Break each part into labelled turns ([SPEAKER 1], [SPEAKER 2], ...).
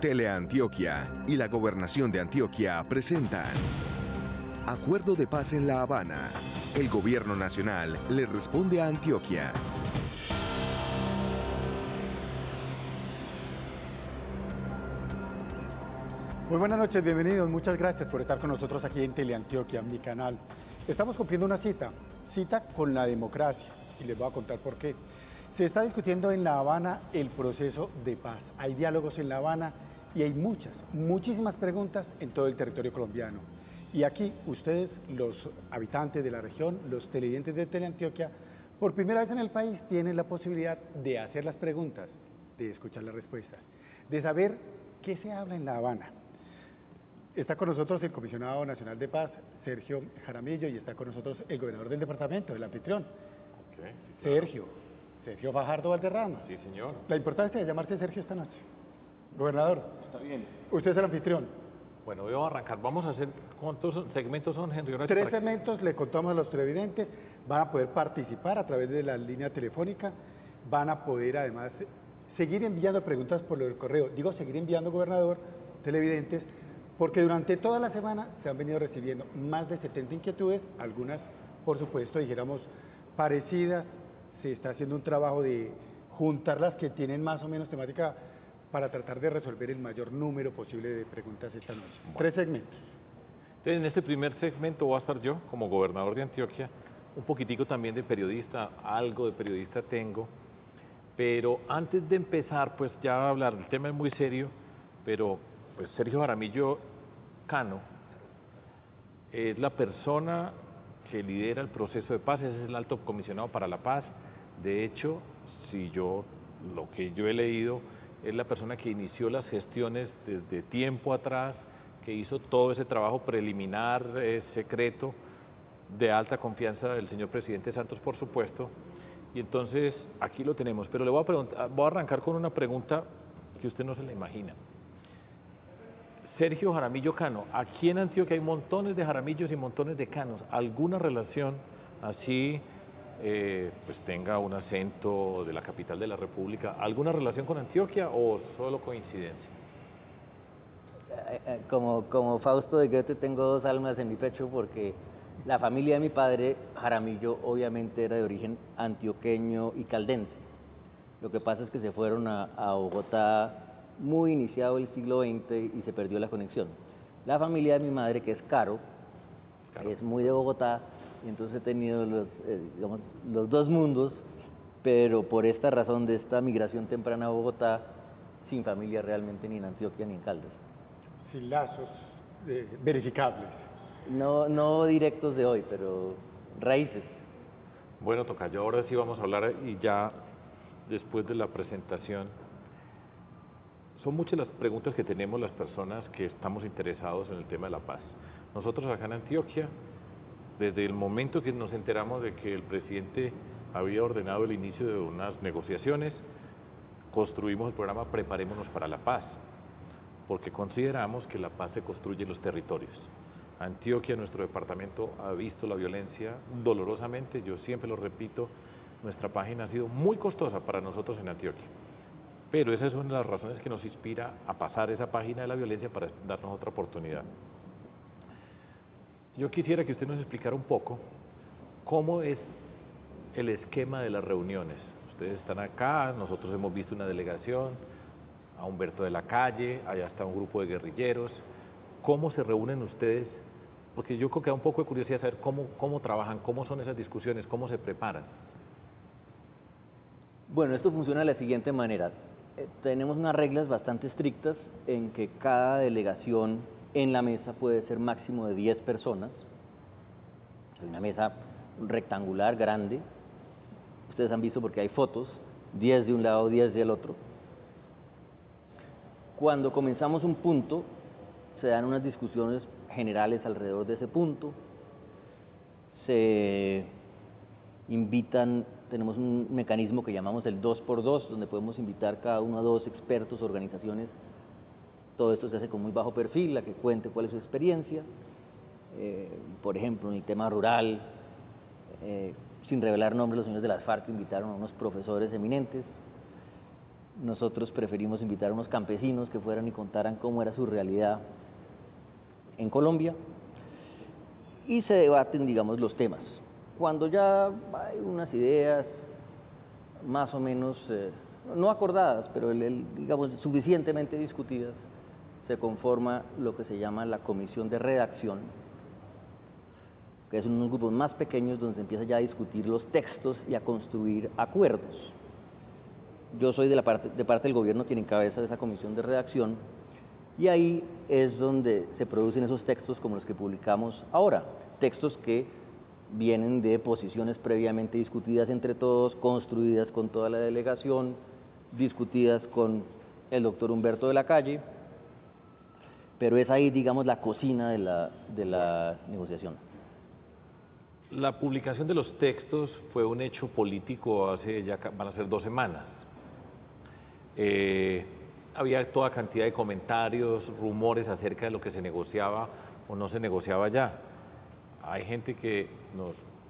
[SPEAKER 1] Teleantioquia y la Gobernación de Antioquia presentan Acuerdo de Paz en La Habana. El Gobierno Nacional le responde a Antioquia.
[SPEAKER 2] Muy buenas noches, bienvenidos. Muchas gracias por estar con nosotros aquí en Teleantioquia, mi canal. Estamos cumpliendo una cita con la democracia, y les voy a contar por qué. Se está discutiendo en La Habana el proceso de paz. Hay diálogos en La Habana y hay muchísimas preguntas en todo el territorio colombiano. Y aquí ustedes, los habitantes de la región, los televidentes de Teleantioquia, por primera vez en el país tienen la posibilidad de hacer las preguntas, de escuchar las respuestas, de saber qué se habla en La Habana. Está con nosotros el Comisionado Nacional de Paz, Sergio Jaramillo, y está con nosotros el gobernador del departamento, el anfitrión.
[SPEAKER 3] Okay, sí, claro.
[SPEAKER 2] Sergio Fajardo Valderrama.
[SPEAKER 3] Sí, señor.
[SPEAKER 2] La importancia de llamarse Sergio esta noche. Gobernador.
[SPEAKER 3] Está bien.
[SPEAKER 2] Usted es el anfitrión.
[SPEAKER 3] Bueno, hoy vamos a arrancar. Vamos a hacer, ¿cuántos segmentos son, Henry?
[SPEAKER 2] 3 segmentos, le contamos a los televidentes, van a poder participar a través de la línea telefónica, van a poder además seguir enviando preguntas por el correo. Digo seguir enviando, gobernador, televidentes, porque durante toda la semana se han venido recibiendo más de 70 inquietudes, algunas, por supuesto, dijéramos, parecidas. Se está haciendo un trabajo de juntar las que tienen más o menos temática para tratar de resolver el mayor número posible de preguntas esta noche. Bueno. 3 segmentos.
[SPEAKER 3] Entonces, en este primer segmento voy a estar yo, como gobernador de Antioquia, un poquitico también de periodista, algo de periodista tengo, pero antes de empezar, pues ya voy a hablar, el tema es muy serio, pero pues Sergio Jaramillo Cano es la persona que lidera el proceso de paz, es el alto comisionado para la paz. De hecho, lo que yo he leído, es la persona que inició las gestiones desde tiempo atrás, que hizo todo ese trabajo preliminar, secreto, de alta confianza del señor presidente Santos, por supuesto. Y entonces, aquí lo tenemos. Pero le voy a arrancar con una pregunta que usted no se la imagina. Sergio Jaramillo Cano, aquí en Antioquia hay montones de Jaramillos y montones de Canos. ¿Alguna relación así, pues tenga un acento de la capital de la República, alguna relación con Antioquia o solo coincidencia?
[SPEAKER 4] Como Fausto de Goethe, tengo 2 almas en mi pecho, porque la familia de mi padre, Jaramillo, obviamente era de origen antioqueño y caldense. Lo que pasa es que se fueron a Bogotá muy iniciado el siglo XX y se perdió la conexión. La familia de mi madre, que es Caro, es muy de Bogotá, y entonces he tenido los 2 mundos, pero por esta razón de esta migración temprana a Bogotá, sin familia realmente ni en Antioquia ni en Caldas.
[SPEAKER 2] Sin lazos verificables.
[SPEAKER 4] No directos de hoy, pero raíces.
[SPEAKER 3] Bueno, tocayo, ahora sí vamos a hablar, y ya después de la presentación, son muchas las preguntas que tenemos las personas que estamos interesados en el tema de la paz. Nosotros acá en Antioquia, desde el momento que nos enteramos de que el presidente había ordenado el inicio de unas negociaciones, construimos el programa Preparémonos para la Paz, porque consideramos que la paz se construye en los territorios. Antioquia, nuestro departamento, ha visto la violencia dolorosamente, yo siempre lo repito, nuestra página ha sido muy costosa para nosotros en Antioquia, pero esa es una de las razones que nos inspira a pasar esa página de la violencia para darnos otra oportunidad. Yo quisiera que usted nos explicara un poco cómo es el esquema de las reuniones. Ustedes están acá, nosotros hemos visto una delegación, a Humberto de la Calle, allá está un grupo de guerrilleros. ¿Cómo se reúnen ustedes? Porque yo creo que da un poco de curiosidad saber cómo trabajan, cómo son esas discusiones, cómo se preparan.
[SPEAKER 4] Bueno, esto funciona de la siguiente manera. Tenemos unas reglas bastante estrictas en que cada delegación en la mesa puede ser máximo de 10 personas. Es una mesa rectangular, grande. Ustedes han visto porque hay fotos, 10 de un lado, 10 del otro. Cuando comenzamos un punto, se dan unas discusiones generales alrededor de ese punto. Se invitan, tenemos un mecanismo que llamamos el 2x2, donde podemos invitar cada uno a 2 expertos, organizaciones. Todo esto se hace con muy bajo perfil, la que cuente cuál es su experiencia. Por ejemplo, en el tema rural, sin revelar nombres, los señores de las FARC invitaron a unos profesores eminentes. nosotros preferimos invitar a unos campesinos que fueran y contaran cómo era su realidad en Colombia, y se debaten, digamos, los temas. Cuando ya hay unas ideas más o menos, no acordadas, pero digamos, suficientemente discutidas, se conforma lo que se llama la comisión de redacción, que es unos grupos más pequeños donde se empieza ya a discutir los textos y a construir acuerdos. Yo soy de parte del gobierno quien encabeza esa comisión de redacción, y ahí es donde se producen esos textos como los que publicamos ahora, textos que vienen de posiciones previamente discutidas entre todos, construidas con toda la delegación, discutidas con el doctor Humberto de la Calle, pero es ahí, digamos, la cocina de la negociación.
[SPEAKER 3] La publicación de los textos fue un hecho político hace ya van a ser 2 semanas. Había toda cantidad de comentarios, rumores acerca de lo que se negociaba o no se negociaba ya. Hay gente que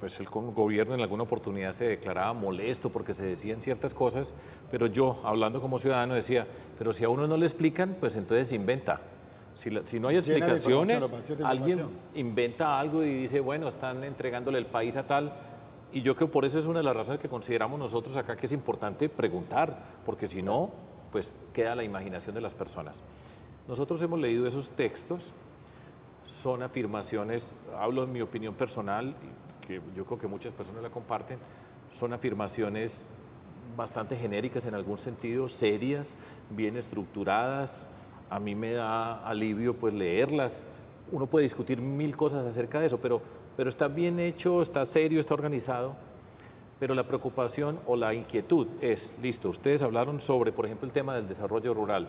[SPEAKER 3] pues el gobierno en alguna oportunidad se declaraba molesto porque se decían ciertas cosas, pero yo, hablando como ciudadano, decía, pero si a uno no le explican, pues entonces se inventa. Si no hay explicaciones, alguien inventa algo y dice, bueno, están entregándole el país a tal, y yo creo que por eso es una de las razones que consideramos nosotros acá que es importante preguntar, porque si no, pues queda la imaginación de las personas. Nosotros hemos leído esos textos, son afirmaciones, hablo en mi opinión personal, que yo creo que muchas personas la comparten, son afirmaciones bastante genéricas en algún sentido, serias, bien estructuradas. A mí me da alivio pues leerlas. Uno puede discutir 1000 cosas acerca de eso, pero está bien hecho, está serio, está organizado. Pero la preocupación o la inquietud es, listo, ustedes hablaron sobre, por ejemplo, el tema del desarrollo rural.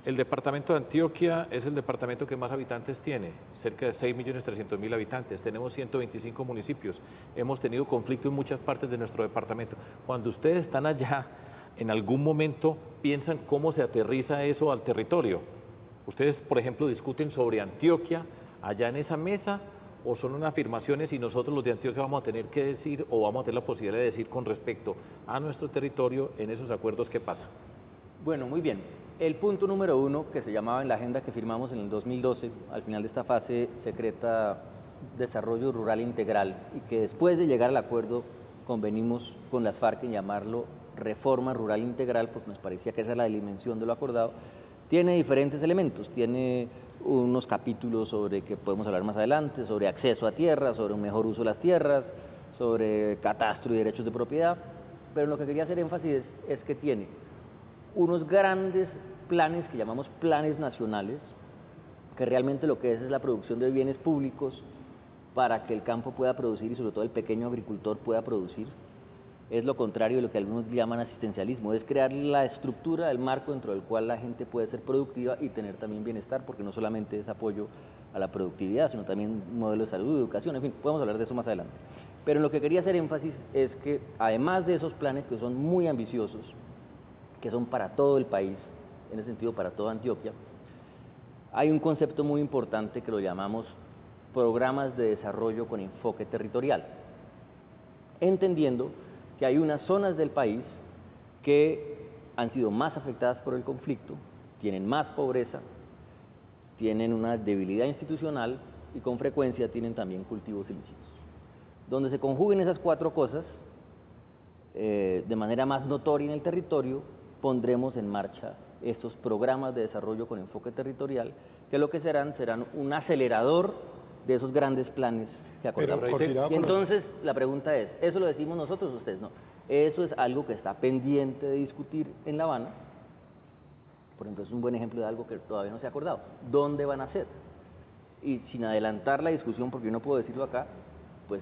[SPEAKER 3] El departamento de Antioquia es el departamento que más habitantes tiene, cerca de 6.300.000 habitantes. Tenemos 125 municipios. Hemos tenido conflicto en muchas partes de nuestro departamento. Cuando ustedes están allá, en algún momento piensan cómo se aterriza eso al territorio. Ustedes, por ejemplo, discuten sobre Antioquia allá en esa mesa, o son unas afirmaciones y nosotros los de Antioquia vamos a tener que decir o vamos a tener la posibilidad de decir con respecto a nuestro territorio en esos acuerdos qué pasa.
[SPEAKER 4] Bueno, muy bien. El punto número 1, que se llamaba en la agenda que firmamos en el 2012, al final de esta fase secreta Desarrollo Rural Integral, y que después de llegar al acuerdo convenimos con las FARC en llamarlo Reforma Rural Integral, porque nos parecía que esa es la dimensión de lo acordado, tiene diferentes elementos, tiene unos capítulos sobre que podemos hablar más adelante, sobre acceso a tierras, sobre un mejor uso de las tierras, sobre catastro y derechos de propiedad, pero lo que quería hacer énfasis es que tiene unos grandes planes que llamamos planes nacionales, que realmente lo que es la producción de bienes públicos para que el campo pueda producir y sobre todo el pequeño agricultor pueda producir. Es lo contrario de lo que algunos llaman asistencialismo, es crear la estructura, el marco dentro del cual la gente puede ser productiva y tener también bienestar, porque no solamente es apoyo a la productividad, sino también modelo de salud, educación, en fin, podemos hablar de eso más adelante. Pero en lo que quería hacer énfasis es que además de esos planes que son muy ambiciosos, que son para todo el país, en ese sentido para toda Antioquia, hay un concepto muy importante que lo llamamos programas de desarrollo con enfoque territorial, entendiendo que hay unas zonas del país que han sido más afectadas por el conflicto, tienen más pobreza, tienen una debilidad institucional y con frecuencia tienen también cultivos ilícitos. Donde se conjuguen esas 4 cosas, de manera más notoria en el territorio, pondremos en marcha estos programas de desarrollo con enfoque territorial, que lo que serán un acelerador de esos grandes planes que acordamos. Y entonces la pregunta es, ¿eso lo decimos nosotros o ustedes? No, eso es algo que está pendiente de discutir en La Habana. Por ejemplo, es un buen ejemplo de algo que todavía no se ha acordado. ¿Dónde van a ser? Y sin adelantar la discusión, porque yo no puedo decirlo acá, pues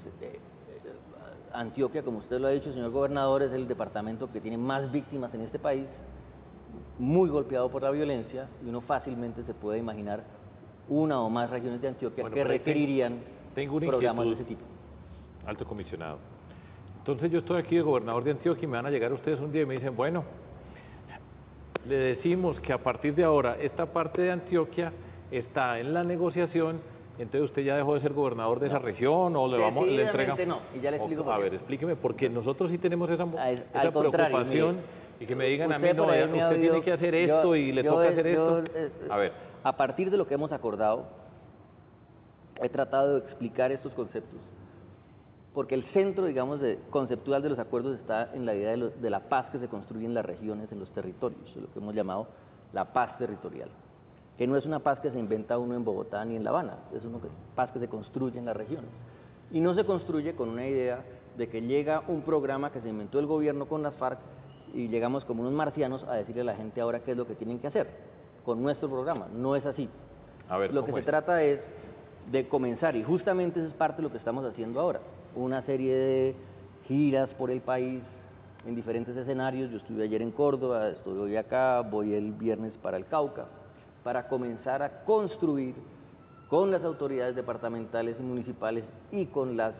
[SPEAKER 4] Antioquia, como usted lo ha dicho, señor gobernador, es el departamento que tiene más víctimas en este país, muy golpeado por la violencia, y uno fácilmente se puede imaginar una o más regiones de Antioquia que requerirían programas de ese tipo.
[SPEAKER 3] Alto comisionado. Entonces yo estoy aquí de gobernador de Antioquia y me van a llegar ustedes un día y me dicen, bueno, le decimos que a partir de ahora esta parte de Antioquia está en la negociación, entonces usted ya dejó de ser gobernador de esa región o le entregamos.
[SPEAKER 4] No, y ya le explico.
[SPEAKER 3] A ver, explíqueme, porque nosotros sí tenemos esa preocupación Y que me digan a mí,
[SPEAKER 4] Usted
[SPEAKER 3] no,
[SPEAKER 4] por ahí
[SPEAKER 3] usted
[SPEAKER 4] me ha
[SPEAKER 3] tiene
[SPEAKER 4] oído-
[SPEAKER 3] que hacer esto y le toca hacer esto. A ver,
[SPEAKER 4] A partir de lo que hemos acordado, he tratado de explicar estos conceptos, porque el centro, digamos, conceptual de los acuerdos está en la idea de la paz que se construye en las regiones, en los territorios, lo que hemos llamado la paz territorial, que no es una paz que se inventa uno en Bogotá ni en La Habana, es una paz que se construye en las regiones. Y no se construye con una idea de que llega un programa que se inventó el gobierno con las FARC y llegamos como unos marcianos a decirle a la gente ahora qué es lo que tienen que hacer con nuestro programa. No es así.
[SPEAKER 3] a ver,
[SPEAKER 4] Lo que
[SPEAKER 3] ¿cómo
[SPEAKER 4] se
[SPEAKER 3] es?
[SPEAKER 4] trata es de comenzar, y justamente eso es parte de lo que estamos haciendo ahora, una serie de giras por el país en diferentes escenarios. Yo estuve ayer en Córdoba, estoy hoy acá, voy el viernes para el Cauca, para comenzar a construir con las autoridades departamentales y municipales y con la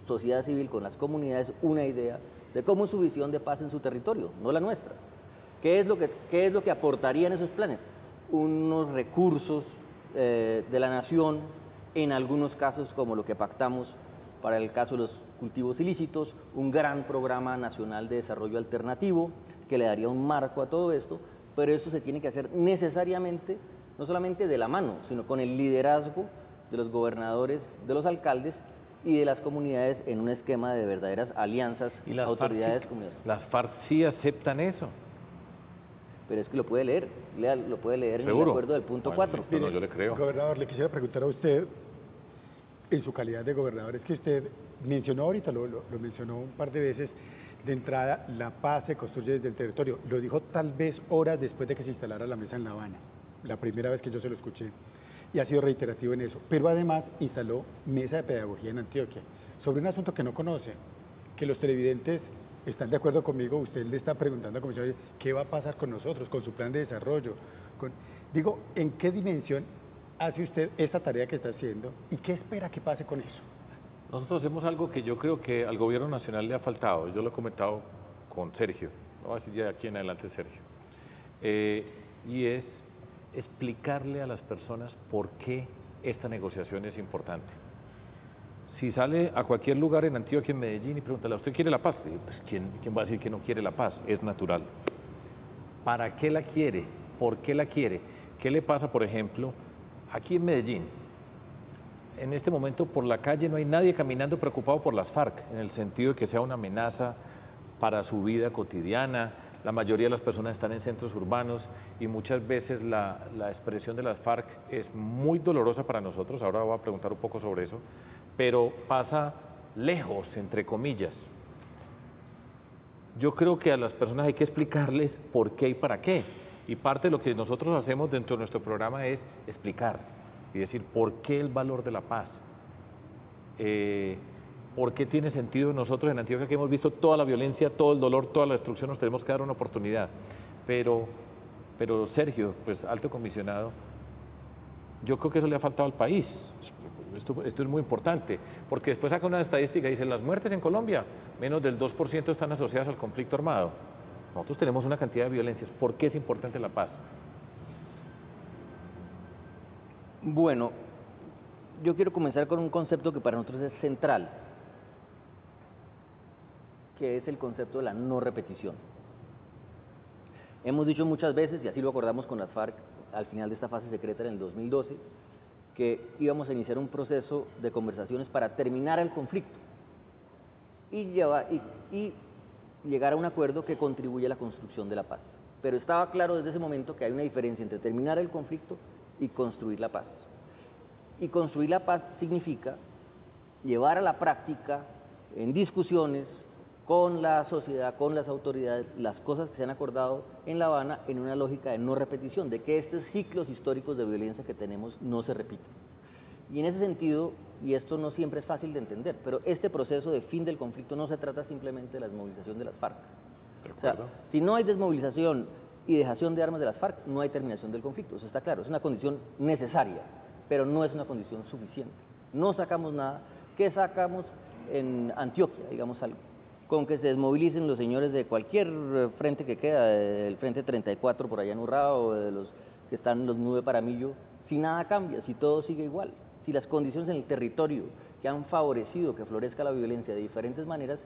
[SPEAKER 4] sociedad civil, con las comunidades, una idea de cómo es su visión de paz en su territorio, no la nuestra. ¿Qué es lo que aportarían esos planes? Unos recursos de la nación, en algunos casos como lo que pactamos para el caso de los cultivos ilícitos, un gran programa nacional de desarrollo alternativo que le daría un marco a todo esto, pero eso se tiene que hacer necesariamente, no solamente de la mano, sino con el liderazgo de los gobernadores, de los alcaldes y de las comunidades en un esquema de verdaderas alianzas,
[SPEAKER 3] Y las
[SPEAKER 4] autoridades,
[SPEAKER 3] FARC,
[SPEAKER 4] comunidades.
[SPEAKER 3] las FARC sí aceptan eso.
[SPEAKER 4] Pero es que lo puede leer, lo puede leer en el
[SPEAKER 3] ¿Seguro?
[SPEAKER 4] acuerdo del punto
[SPEAKER 3] Bueno,
[SPEAKER 4] 4.
[SPEAKER 3] listo. No, yo le creo.
[SPEAKER 2] Gobernador, le quisiera preguntar a usted, en su calidad de gobernador, es que usted mencionó ahorita, lo mencionó un par de veces, de entrada, la paz se construye desde el territorio. Lo dijo tal vez horas después de que se instalara la mesa en La Habana, la primera vez que yo se lo escuché, y ha sido reiterativo en eso. Pero además instaló mesa de pedagogía en Antioquia, sobre un asunto que no conoce, que los televidentes están de acuerdo conmigo. Usted le está preguntando a la Comisión, ¿qué va a pasar con nosotros, con su plan de desarrollo? Digo, ¿en qué dimensión hace usted esa tarea que está haciendo y qué espera que pase con eso?
[SPEAKER 3] Nosotros hacemos algo que yo creo que al gobierno nacional le ha faltado. Yo lo he comentado con Sergio, no voy a decir ya aquí en adelante Sergio, y es explicarle a las personas por qué esta negociación es importante. Si sale a cualquier lugar en Antioquia, en Medellín, y pregúntale, ¿usted quiere la paz? Y, pues, ¿quién va a decir que no quiere la paz? Es natural. ¿Para qué la quiere? ¿Por qué la quiere? ¿Qué le pasa, por ejemplo, aquí en Medellín? En este momento por la calle no hay nadie caminando preocupado por las FARC, en el sentido de que sea una amenaza para su vida cotidiana. La mayoría de las personas están en centros urbanos y muchas veces la expresión de las FARC es muy dolorosa para nosotros. Ahora voy a preguntar un poco sobre eso, pero pasa lejos, entre comillas. Yo creo que a las personas hay que explicarles por qué y para qué. Y parte de lo que nosotros hacemos dentro de nuestro programa es explicar y decir por qué el valor de la paz. ¿Por qué tiene sentido nosotros en Antioquia, que hemos visto toda la violencia, todo el dolor, toda la destrucción? Nos tenemos que dar una oportunidad. Pero Sergio, pues alto comisionado, yo creo que eso le ha faltado al país. Esto es muy importante, porque después saca una estadística y dice, las muertes en Colombia, menos del 2% están asociadas al conflicto armado. Nosotros tenemos una cantidad de violencias. ¿Por qué es importante la paz?
[SPEAKER 4] Bueno, yo quiero comenzar con un concepto que para nosotros es central, que es el concepto de la no repetición. Hemos dicho muchas veces, y así lo acordamos con las FARC al final de esta fase secreta en el 2012, que íbamos a iniciar un proceso de conversaciones para terminar el conflicto y llegar a un acuerdo que contribuya a la construcción de la paz. Pero estaba claro desde ese momento que hay una diferencia entre terminar el conflicto y construir la paz. Y construir la paz significa llevar a la práctica, en discusiones con la sociedad, con las autoridades, las cosas que se han acordado en La Habana en una lógica de no repetición, de que estos ciclos históricos de violencia que tenemos no se repiten. Y en ese sentido, y esto no siempre es fácil de entender, pero este proceso de fin del conflicto no se trata simplemente de la desmovilización de las FARC. O sea, si no hay desmovilización y dejación de armas de las FARC, no hay terminación del conflicto, eso está claro, es una condición necesaria, pero no es una condición suficiente. No sacamos nada. ¿Qué sacamos en Antioquia, digamos algo? Con que se desmovilicen los señores de cualquier frente que queda, del frente 34 por allá en Urrao, o de los que están en los 9 Paramillo, si nada cambia, si todo sigue igual, si las condiciones en el territorio que han favorecido que florezca la violencia de diferentes maneras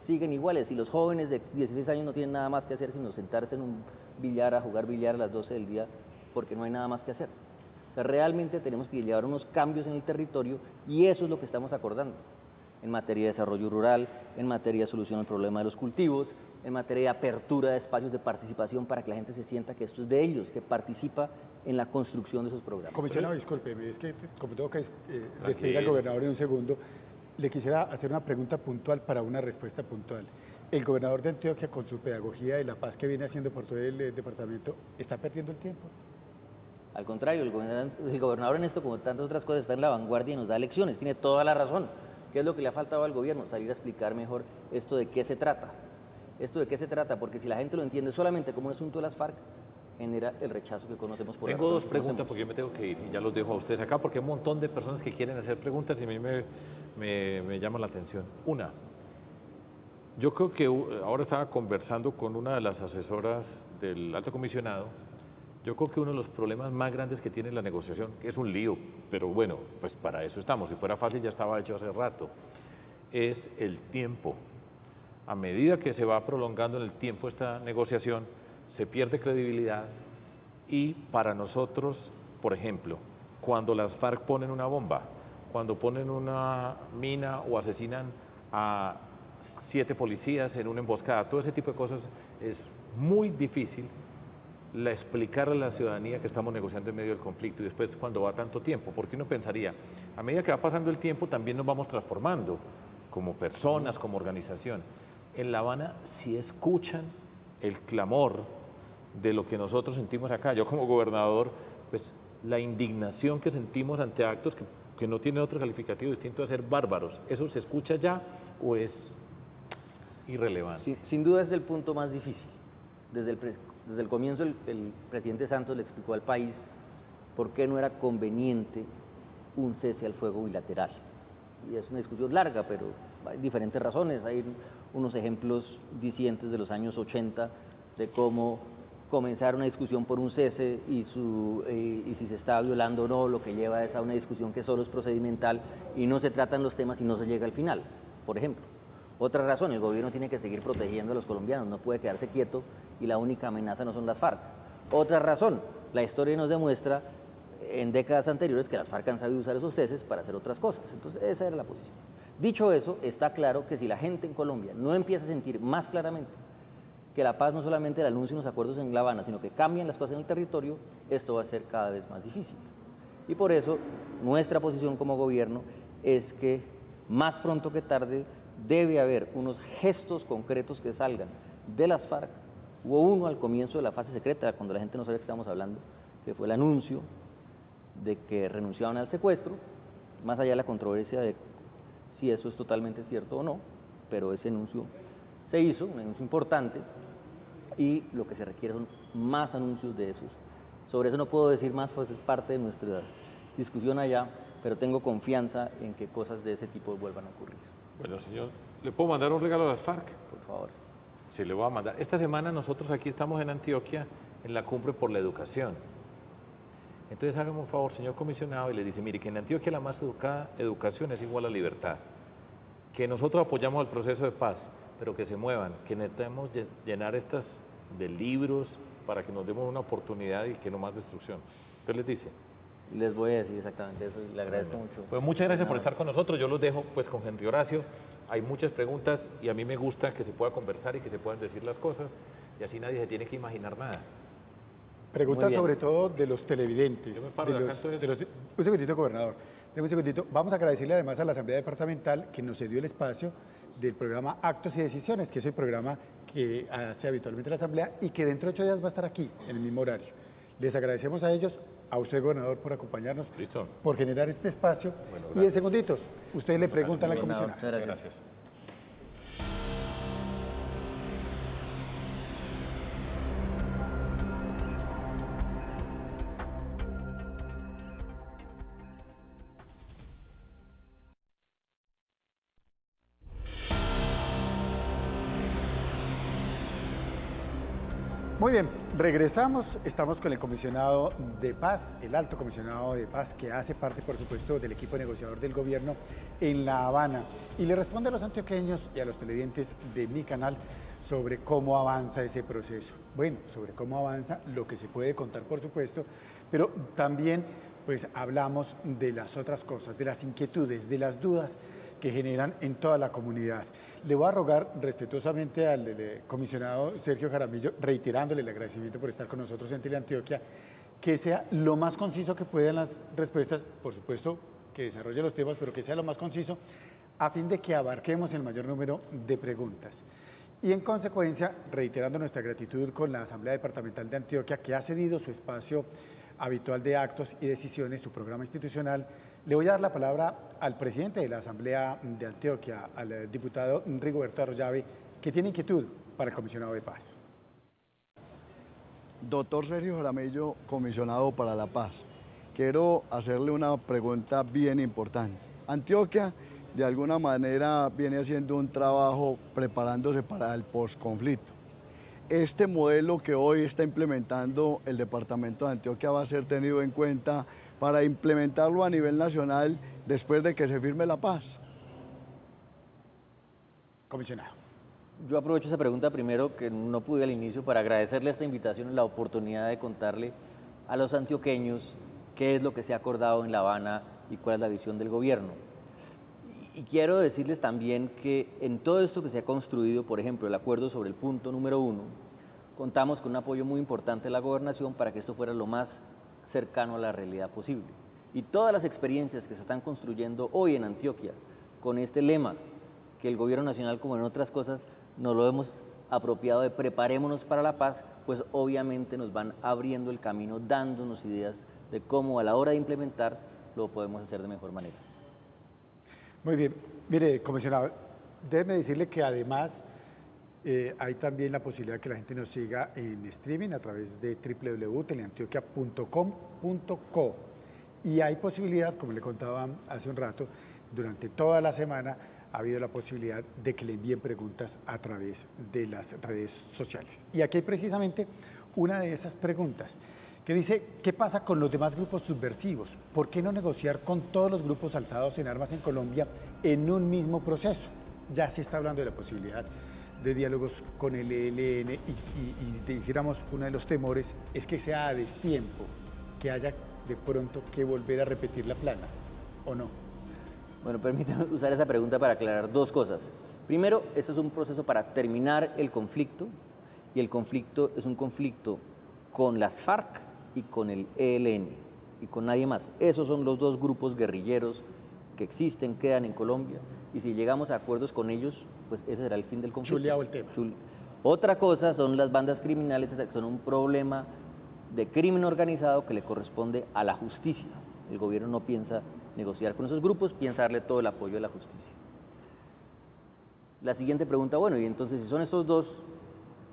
[SPEAKER 4] siguen iguales, y los jóvenes de 16 años no tienen nada más que hacer sino sentarse en un billar a jugar billar a las 12 del día porque no hay nada más que hacer. O sea, realmente tenemos que llevar unos cambios en el territorio y eso es lo que estamos acordando en materia de desarrollo rural, en materia de solución al problema de los cultivos, en materia de apertura de espacios de participación para que la gente se sienta que esto es de ellos, que participa en la construcción de esos programas.
[SPEAKER 2] Comisionado, discúlpeme, es que como tengo que despedir al gobernador en un segundo, le quisiera hacer una pregunta puntual para una respuesta puntual. ¿El gobernador de Antioquia, con su pedagogía de la paz que viene haciendo por todo el departamento, está perdiendo el tiempo?
[SPEAKER 4] Al contrario, el gobernador en esto, como tantas otras cosas, está en la vanguardia y nos da lecciones, tiene toda la razón. ¿Qué es lo que le ha faltado al gobierno? Salir a explicar mejor esto de qué se trata. Esto de qué se trata, porque si la gente lo entiende solamente como un asunto de las FARC, genera el rechazo que conocemos por
[SPEAKER 3] Tengo dos preguntas porque yo me tengo que ir y ya los dejo a ustedes acá porque hay un montón de personas que quieren hacer preguntas y a mí me llama la atención. Una, yo creo que ahora estaba conversando con una de las asesoras del alto comisionado. Yo creo que uno de los problemas más grandes que tiene la negociación, que es un lío, pero bueno, pues para eso estamos, si fuera fácil ya estaba hecho hace rato, es el tiempo. A medida que se va prolongando en el tiempo esta negociación, se pierde credibilidad y para nosotros, por ejemplo, cuando las FARC ponen una bomba, cuando ponen una mina o asesinan a 7 policías en una emboscada, todo ese tipo de cosas es muy difícil explicarle a la ciudadanía que estamos negociando en medio del conflicto y después cuando va tanto tiempo, porque uno pensaría, a medida que va pasando el tiempo también nos vamos transformando como personas, como organización. En La Habana sí escuchan el clamor de lo que nosotros sentimos acá. Yo como gobernador, pues la indignación que sentimos ante actos que no tienen otro calificativo distinto a ser bárbaros, ¿eso se escucha ya o es irrelevante?
[SPEAKER 4] Sin duda es el punto más difícil. Desde el comienzo el presidente Santos le explicó al país por qué no era conveniente un cese al fuego bilateral. Y es una discusión larga, pero hay diferentes razones. Hay unos ejemplos dicientes de los años 80 de cómo comenzar una discusión por un cese y si se está violando o no, lo que lleva es a una discusión que solo es procedimental y no se tratan los temas y no se llega al final, por ejemplo. Otra razón, el gobierno tiene que seguir protegiendo a los colombianos, no puede quedarse quieto y la única amenaza no son las FARC. Otra razón, la historia nos demuestra en décadas anteriores que las FARC han sabido usar esos ceses para hacer otras cosas, entonces esa era la posición. Dicho eso, está claro que si la gente en Colombia no empieza a sentir más claramente que la paz no solamente el anuncio en los acuerdos en La Habana, sino que cambian las cosas en el territorio, esto va a ser cada vez más difícil. Y por eso, nuestra posición como gobierno es que más pronto que tarde debe haber unos gestos concretos que salgan de las FARC. Hubo uno al comienzo de la fase secreta, cuando la gente no sabía que estábamos hablando, que fue el anuncio de que renunciaban al secuestro, más allá de la controversia de si eso es totalmente cierto o no, pero ese anuncio se hizo, un anuncio importante, y lo que se requiere son más anuncios de esos. Sobre eso no puedo decir más, pues es parte de nuestra discusión allá, pero tengo confianza en que cosas de ese tipo vuelvan a ocurrir.
[SPEAKER 3] Bueno, señor, ¿le puedo mandar un regalo a las FARC?
[SPEAKER 4] Por favor.
[SPEAKER 3] Sí, le voy a mandar. Esta semana nosotros aquí estamos en Antioquia en la Cumbre por la Educación. Entonces hágame un favor, señor comisionado, y le dice, mire, que en Antioquia la más educada educación es igual a libertad, que nosotros apoyamos el proceso de paz, pero que se muevan, que necesitamos llenar estas de libros para que nos demos una oportunidad y que no más destrucción. ¿Qué les dice?
[SPEAKER 4] Les voy a decir exactamente eso y le agradezco mucho.
[SPEAKER 3] Pues muchas gracias por estar con nosotros. Yo los dejo pues con Henry Horacio. Hay muchas preguntas y a mí me gusta que se pueda conversar y que se puedan decir las cosas y así nadie se tiene que imaginar nada.
[SPEAKER 2] Preguntas sobre todo de los televidentes.
[SPEAKER 3] Yo me paro de acá,
[SPEAKER 2] un segundito, gobernador. Un segundito. Vamos a agradecerle además a la Asamblea Departamental que nos cedió el espacio del programa Actos y Decisiones, que es el programa que hace habitualmente la Asamblea y que dentro de 8 días va a estar aquí, en el mismo horario. Les agradecemos a ellos, a usted, gobernador, por acompañarnos, por generar este espacio. Bueno, y en segunditos, ustedes le preguntan a la comisionada.
[SPEAKER 3] Gracias.
[SPEAKER 2] Muy bien, regresamos, estamos con el comisionado de paz, el alto comisionado de paz, que hace parte, por supuesto, del equipo negociador del gobierno en La Habana, y le responde a los antioqueños y a los televidentes de mi canal sobre cómo avanza ese proceso. Bueno, sobre cómo avanza, lo que se puede contar, por supuesto, pero también pues hablamos de las otras cosas, de las inquietudes, de las dudas que generan en toda la comunidad. Le voy a rogar respetuosamente al comisionado Sergio Jaramillo, reiterándole el agradecimiento por estar con nosotros en Teleantioquia, que sea lo más conciso que pueda en las respuestas, por supuesto que desarrolle los temas, pero que sea lo más conciso, a fin de que abarquemos el mayor número de preguntas. Y en consecuencia, reiterando nuestra gratitud con la Asamblea Departamental de Antioquia, que ha cedido su espacio habitual de actos y decisiones, su programa institucional, le voy a dar la palabra al presidente de la Asamblea de Antioquia, al diputado Rigoberto Arroyave, que tiene inquietud para el comisionado de paz.
[SPEAKER 5] Doctor Sergio Jaramillo, comisionado para la paz, quiero hacerle una pregunta bien importante. Antioquia, de alguna manera, viene haciendo un trabajo preparándose para el posconflicto. Este modelo que hoy está implementando el departamento de Antioquia va a ser tenido en cuenta para implementarlo a nivel nacional después de que se firme la paz.
[SPEAKER 2] Comisionado.
[SPEAKER 4] Yo aprovecho esa pregunta primero, que no pude al inicio, para agradecerle esta invitación y la oportunidad de contarle a los antioqueños qué es lo que se ha acordado en La Habana y cuál es la visión del gobierno. Y quiero decirles también que en todo esto que se ha construido, por ejemplo, el acuerdo sobre el punto número 1, contamos con un apoyo muy importante de la gobernación para que esto fuera lo más cercano a la realidad posible. Y todas las experiencias que se están construyendo hoy en Antioquia, con este lema, que el gobierno nacional, como en otras cosas, nos lo hemos apropiado de preparémonos para la paz, pues obviamente nos van abriendo el camino, dándonos ideas de cómo a la hora de implementar lo podemos hacer de mejor manera.
[SPEAKER 2] Muy bien, mire, comisionado, déjeme decirle que además hay también la posibilidad de que la gente nos siga en streaming a través de www.teleantioquia.com.co, y hay posibilidad, como le contaba hace un rato, durante toda la semana ha habido la posibilidad de que le envíen preguntas a través de las redes sociales. Y aquí hay precisamente una de esas preguntas que dice, ¿qué pasa con los demás grupos subversivos? ¿Por qué no negociar con todos los grupos alzados en armas en Colombia en un mismo proceso? Ya se está hablando de la posibilidad de diálogos con el ELN y dijéramos, uno de los temores es que sea a destiempo, que haya de pronto que volver a repetir la plana, ¿o no?
[SPEAKER 4] Bueno, permítame usar esa pregunta para aclarar dos cosas. Primero, este es un proceso para terminar el conflicto, y el conflicto es un conflicto con las FARC y con el ELN, y con nadie más. Esos son los dos grupos guerrilleros que existen, quedan en Colombia, y si llegamos a acuerdos con ellos, pues ese será el fin del conflicto.
[SPEAKER 2] Chuleado el tema.
[SPEAKER 4] Otra cosa son las bandas criminales, que son un problema de crimen organizado que le corresponde a la justicia. El gobierno no piensa negociar con esos grupos, piensa darle todo el apoyo de la justicia. La siguiente pregunta, bueno, y entonces si son estos dos,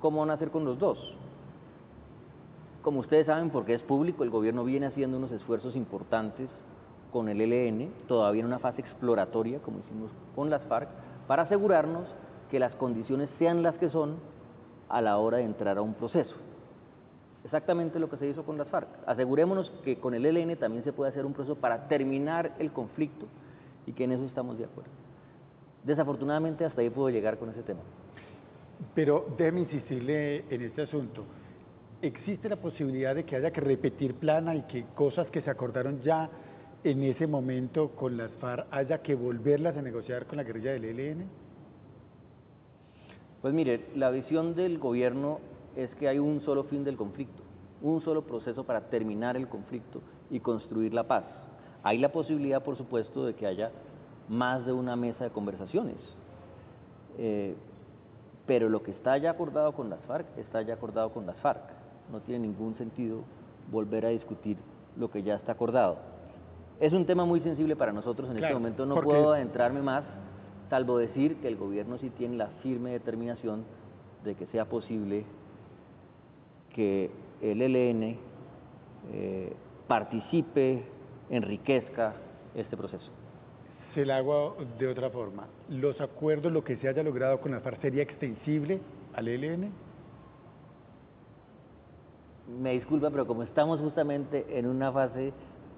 [SPEAKER 4] ¿cómo van a hacer con los dos? Como ustedes saben, porque es público, el gobierno viene haciendo unos esfuerzos importantes con el ELN, todavía en una fase exploratoria, como hicimos con las FARC, para asegurarnos que las condiciones sean las que son a la hora de entrar a un proceso. Exactamente lo que se hizo con las FARC. Asegurémonos que con el ELN también se puede hacer un proceso para terminar el conflicto, y que en eso estamos de acuerdo. Desafortunadamente hasta ahí puedo llegar con ese tema.
[SPEAKER 2] Pero déjeme insistirle en este asunto. ¿Existe la posibilidad de que haya que repetir plana y que cosas que se acordaron ya en ese momento con las FARC haya que volverlas a negociar con la guerrilla del ELN?
[SPEAKER 4] Pues mire, la visión del gobierno es que hay un solo fin del conflicto, un solo proceso para terminar el conflicto y construir la paz. Hay la posibilidad, por supuesto, de que haya más de una mesa de conversaciones, pero lo que está ya acordado con las FARC, está ya acordado con las FARC. No tiene ningún sentido volver a discutir lo que ya está acordado. Es un tema muy sensible para nosotros en este momento, no puedo adentrarme más, salvo decir que el gobierno sí tiene la firme determinación de que sea posible que el ELN participe, enriquezca este proceso.
[SPEAKER 2] Se la hago de otra forma. ¿Los acuerdos, lo que se haya logrado con la FARC, sería extensible al ELN?
[SPEAKER 4] Me disculpa, pero como estamos justamente en una fase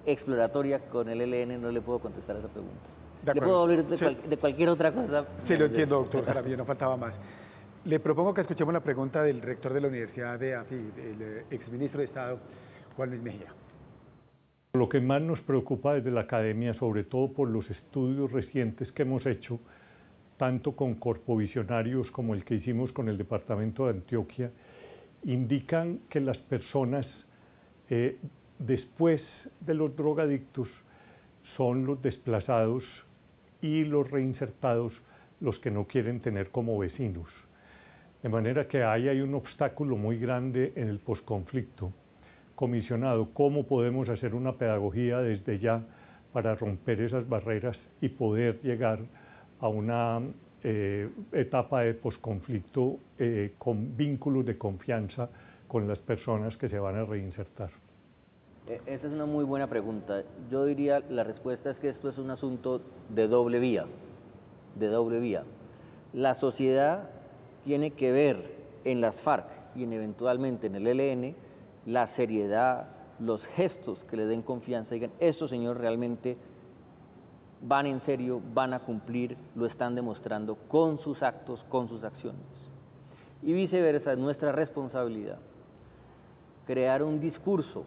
[SPEAKER 4] exploratoria con el ELN, no le puedo contestar a esa pregunta. Le puedo hablar de cualquier otra cosa.
[SPEAKER 2] Sí, lo entiendo, doctor Jaramillo, no faltaba más. Le propongo que escuchemos la pregunta del rector de la Universidad de AFI, el exministro de Estado, Juan Luis Mejía.
[SPEAKER 6] Lo que más nos preocupa desde la academia, sobre todo por los estudios recientes que hemos hecho, tanto con corpovisionarios como el que hicimos con el Departamento de Antioquia, indican que las personas después de los drogadictos son los desplazados y los reinsertados los que no quieren tener como vecinos. De manera que ahí hay un obstáculo muy grande en el posconflicto. Comisionado, ¿cómo podemos hacer una pedagogía desde ya para romper esas barreras y poder llegar a una etapa de posconflicto con vínculos de confianza con las personas que se van a reinsertar?
[SPEAKER 4] Esa es una muy buena pregunta. Yo diría, la respuesta es que esto es un asunto de doble vía, La sociedad tiene que ver en las FARC y eventualmente en el ELN la seriedad, los gestos que le den confianza, digan, estos señores realmente van en serio, van a cumplir, lo están demostrando con sus actos, con sus acciones. Y viceversa, es nuestra responsabilidad crear un discurso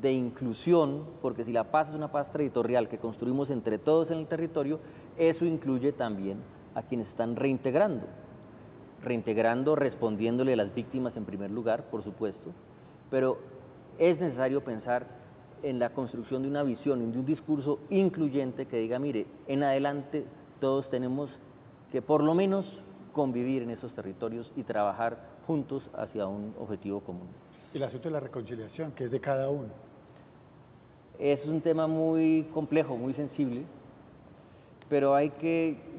[SPEAKER 4] de inclusión, porque si la paz es una paz territorial que construimos entre todos en el territorio, eso incluye también a quienes están reintegrando, respondiéndole a las víctimas en primer lugar, por supuesto, pero es necesario pensar en la construcción de una visión, de un discurso incluyente que diga, mire, en adelante todos tenemos que por lo menos convivir en esos territorios y trabajar juntos hacia un objetivo común.
[SPEAKER 2] El asunto de la reconciliación, que es de cada uno.
[SPEAKER 4] Es un tema muy complejo, muy sensible, pero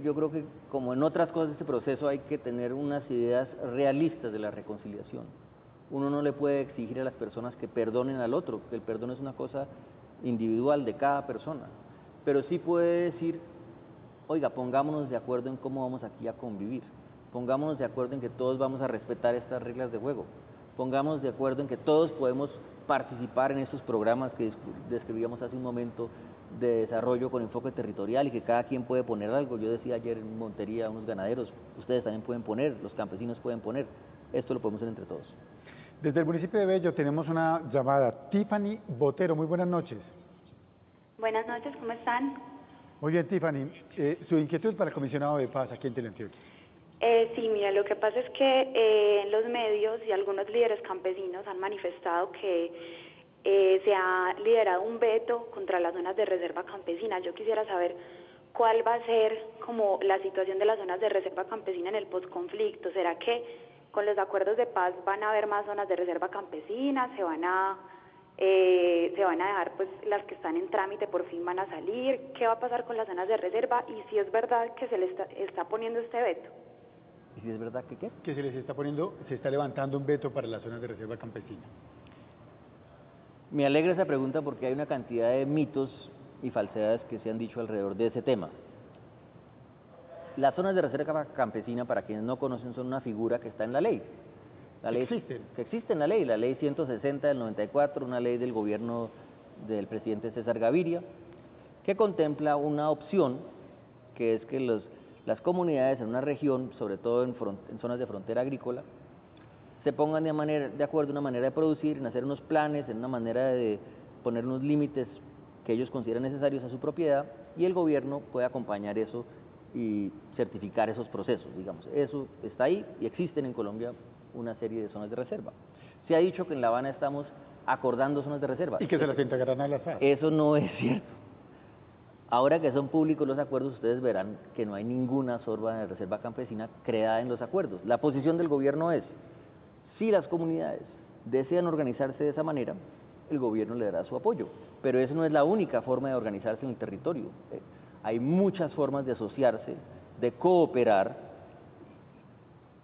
[SPEAKER 4] yo creo que como en otras cosas de este proceso hay que tener unas ideas realistas de la reconciliación. Uno no le puede exigir a las personas que perdonen al otro, que el perdón es una cosa individual de cada persona, pero sí puede decir, oiga, pongámonos de acuerdo en cómo vamos aquí a convivir, pongámonos de acuerdo en que todos vamos a respetar estas reglas de juego, pongámonos de acuerdo en que todos podemos participar en estos programas que describíamos hace un momento de desarrollo con enfoque territorial y que cada quien puede poner algo. Yo decía ayer en Montería, unos ganaderos, ustedes también pueden poner, los campesinos pueden poner, esto lo podemos hacer entre todos.
[SPEAKER 2] Desde el municipio de Bello tenemos una llamada. Tiffany Botero, muy buenas noches.
[SPEAKER 7] Buenas noches, ¿cómo están?
[SPEAKER 2] Muy bien, Tiffany. Su inquietud para el comisionado de paz aquí en Teleantioquia.
[SPEAKER 7] Sí, mira, lo que pasa es que en los medios y algunos líderes campesinos han manifestado que se ha liderado un veto contra las zonas de reserva campesina. Yo quisiera saber cuál va a ser como la situación de las zonas de reserva campesina en el posconflicto. ¿Será que con los acuerdos de paz van a haber más zonas de reserva campesina? ¿Se van a dejar pues las que están en trámite, por fin van a salir? ¿Qué va a pasar con las zonas de reserva? Y si es verdad que se les está poniendo este veto.
[SPEAKER 4] ¿Y si es verdad que qué?
[SPEAKER 2] Que se está levantando un veto para las zonas de reserva campesina.
[SPEAKER 4] Me alegra esa pregunta porque hay una cantidad de mitos y falsedades que se han dicho alrededor de ese tema. Las zonas de reserva campesina, para quienes no conocen, son una figura que está en la ley. La ley que existe en la ley 160 del 94, una ley del gobierno del presidente César Gaviria, que contempla una opción, que es que las comunidades en una región, sobre todo en zonas de frontera agrícola, se pongan de acuerdo en una manera de producir, en hacer unos planes, en una manera de poner unos límites que ellos consideran necesarios a su propiedad, y el gobierno puede acompañar eso y certificar esos procesos, digamos. Eso está ahí y existen en Colombia una serie de zonas de reserva. Se ha dicho que en La Habana estamos acordando zonas de reserva.
[SPEAKER 2] Y que se las integrarán a las FARC.
[SPEAKER 4] Eso no es cierto. Ahora que son públicos los acuerdos, ustedes verán que no hay ninguna zona de reserva campesina creada en los acuerdos. La posición del gobierno es, si las comunidades desean organizarse de esa manera, el gobierno le dará su apoyo. Pero eso no es la única forma de organizarse en el territorio. Hay muchas formas de asociarse, de cooperar,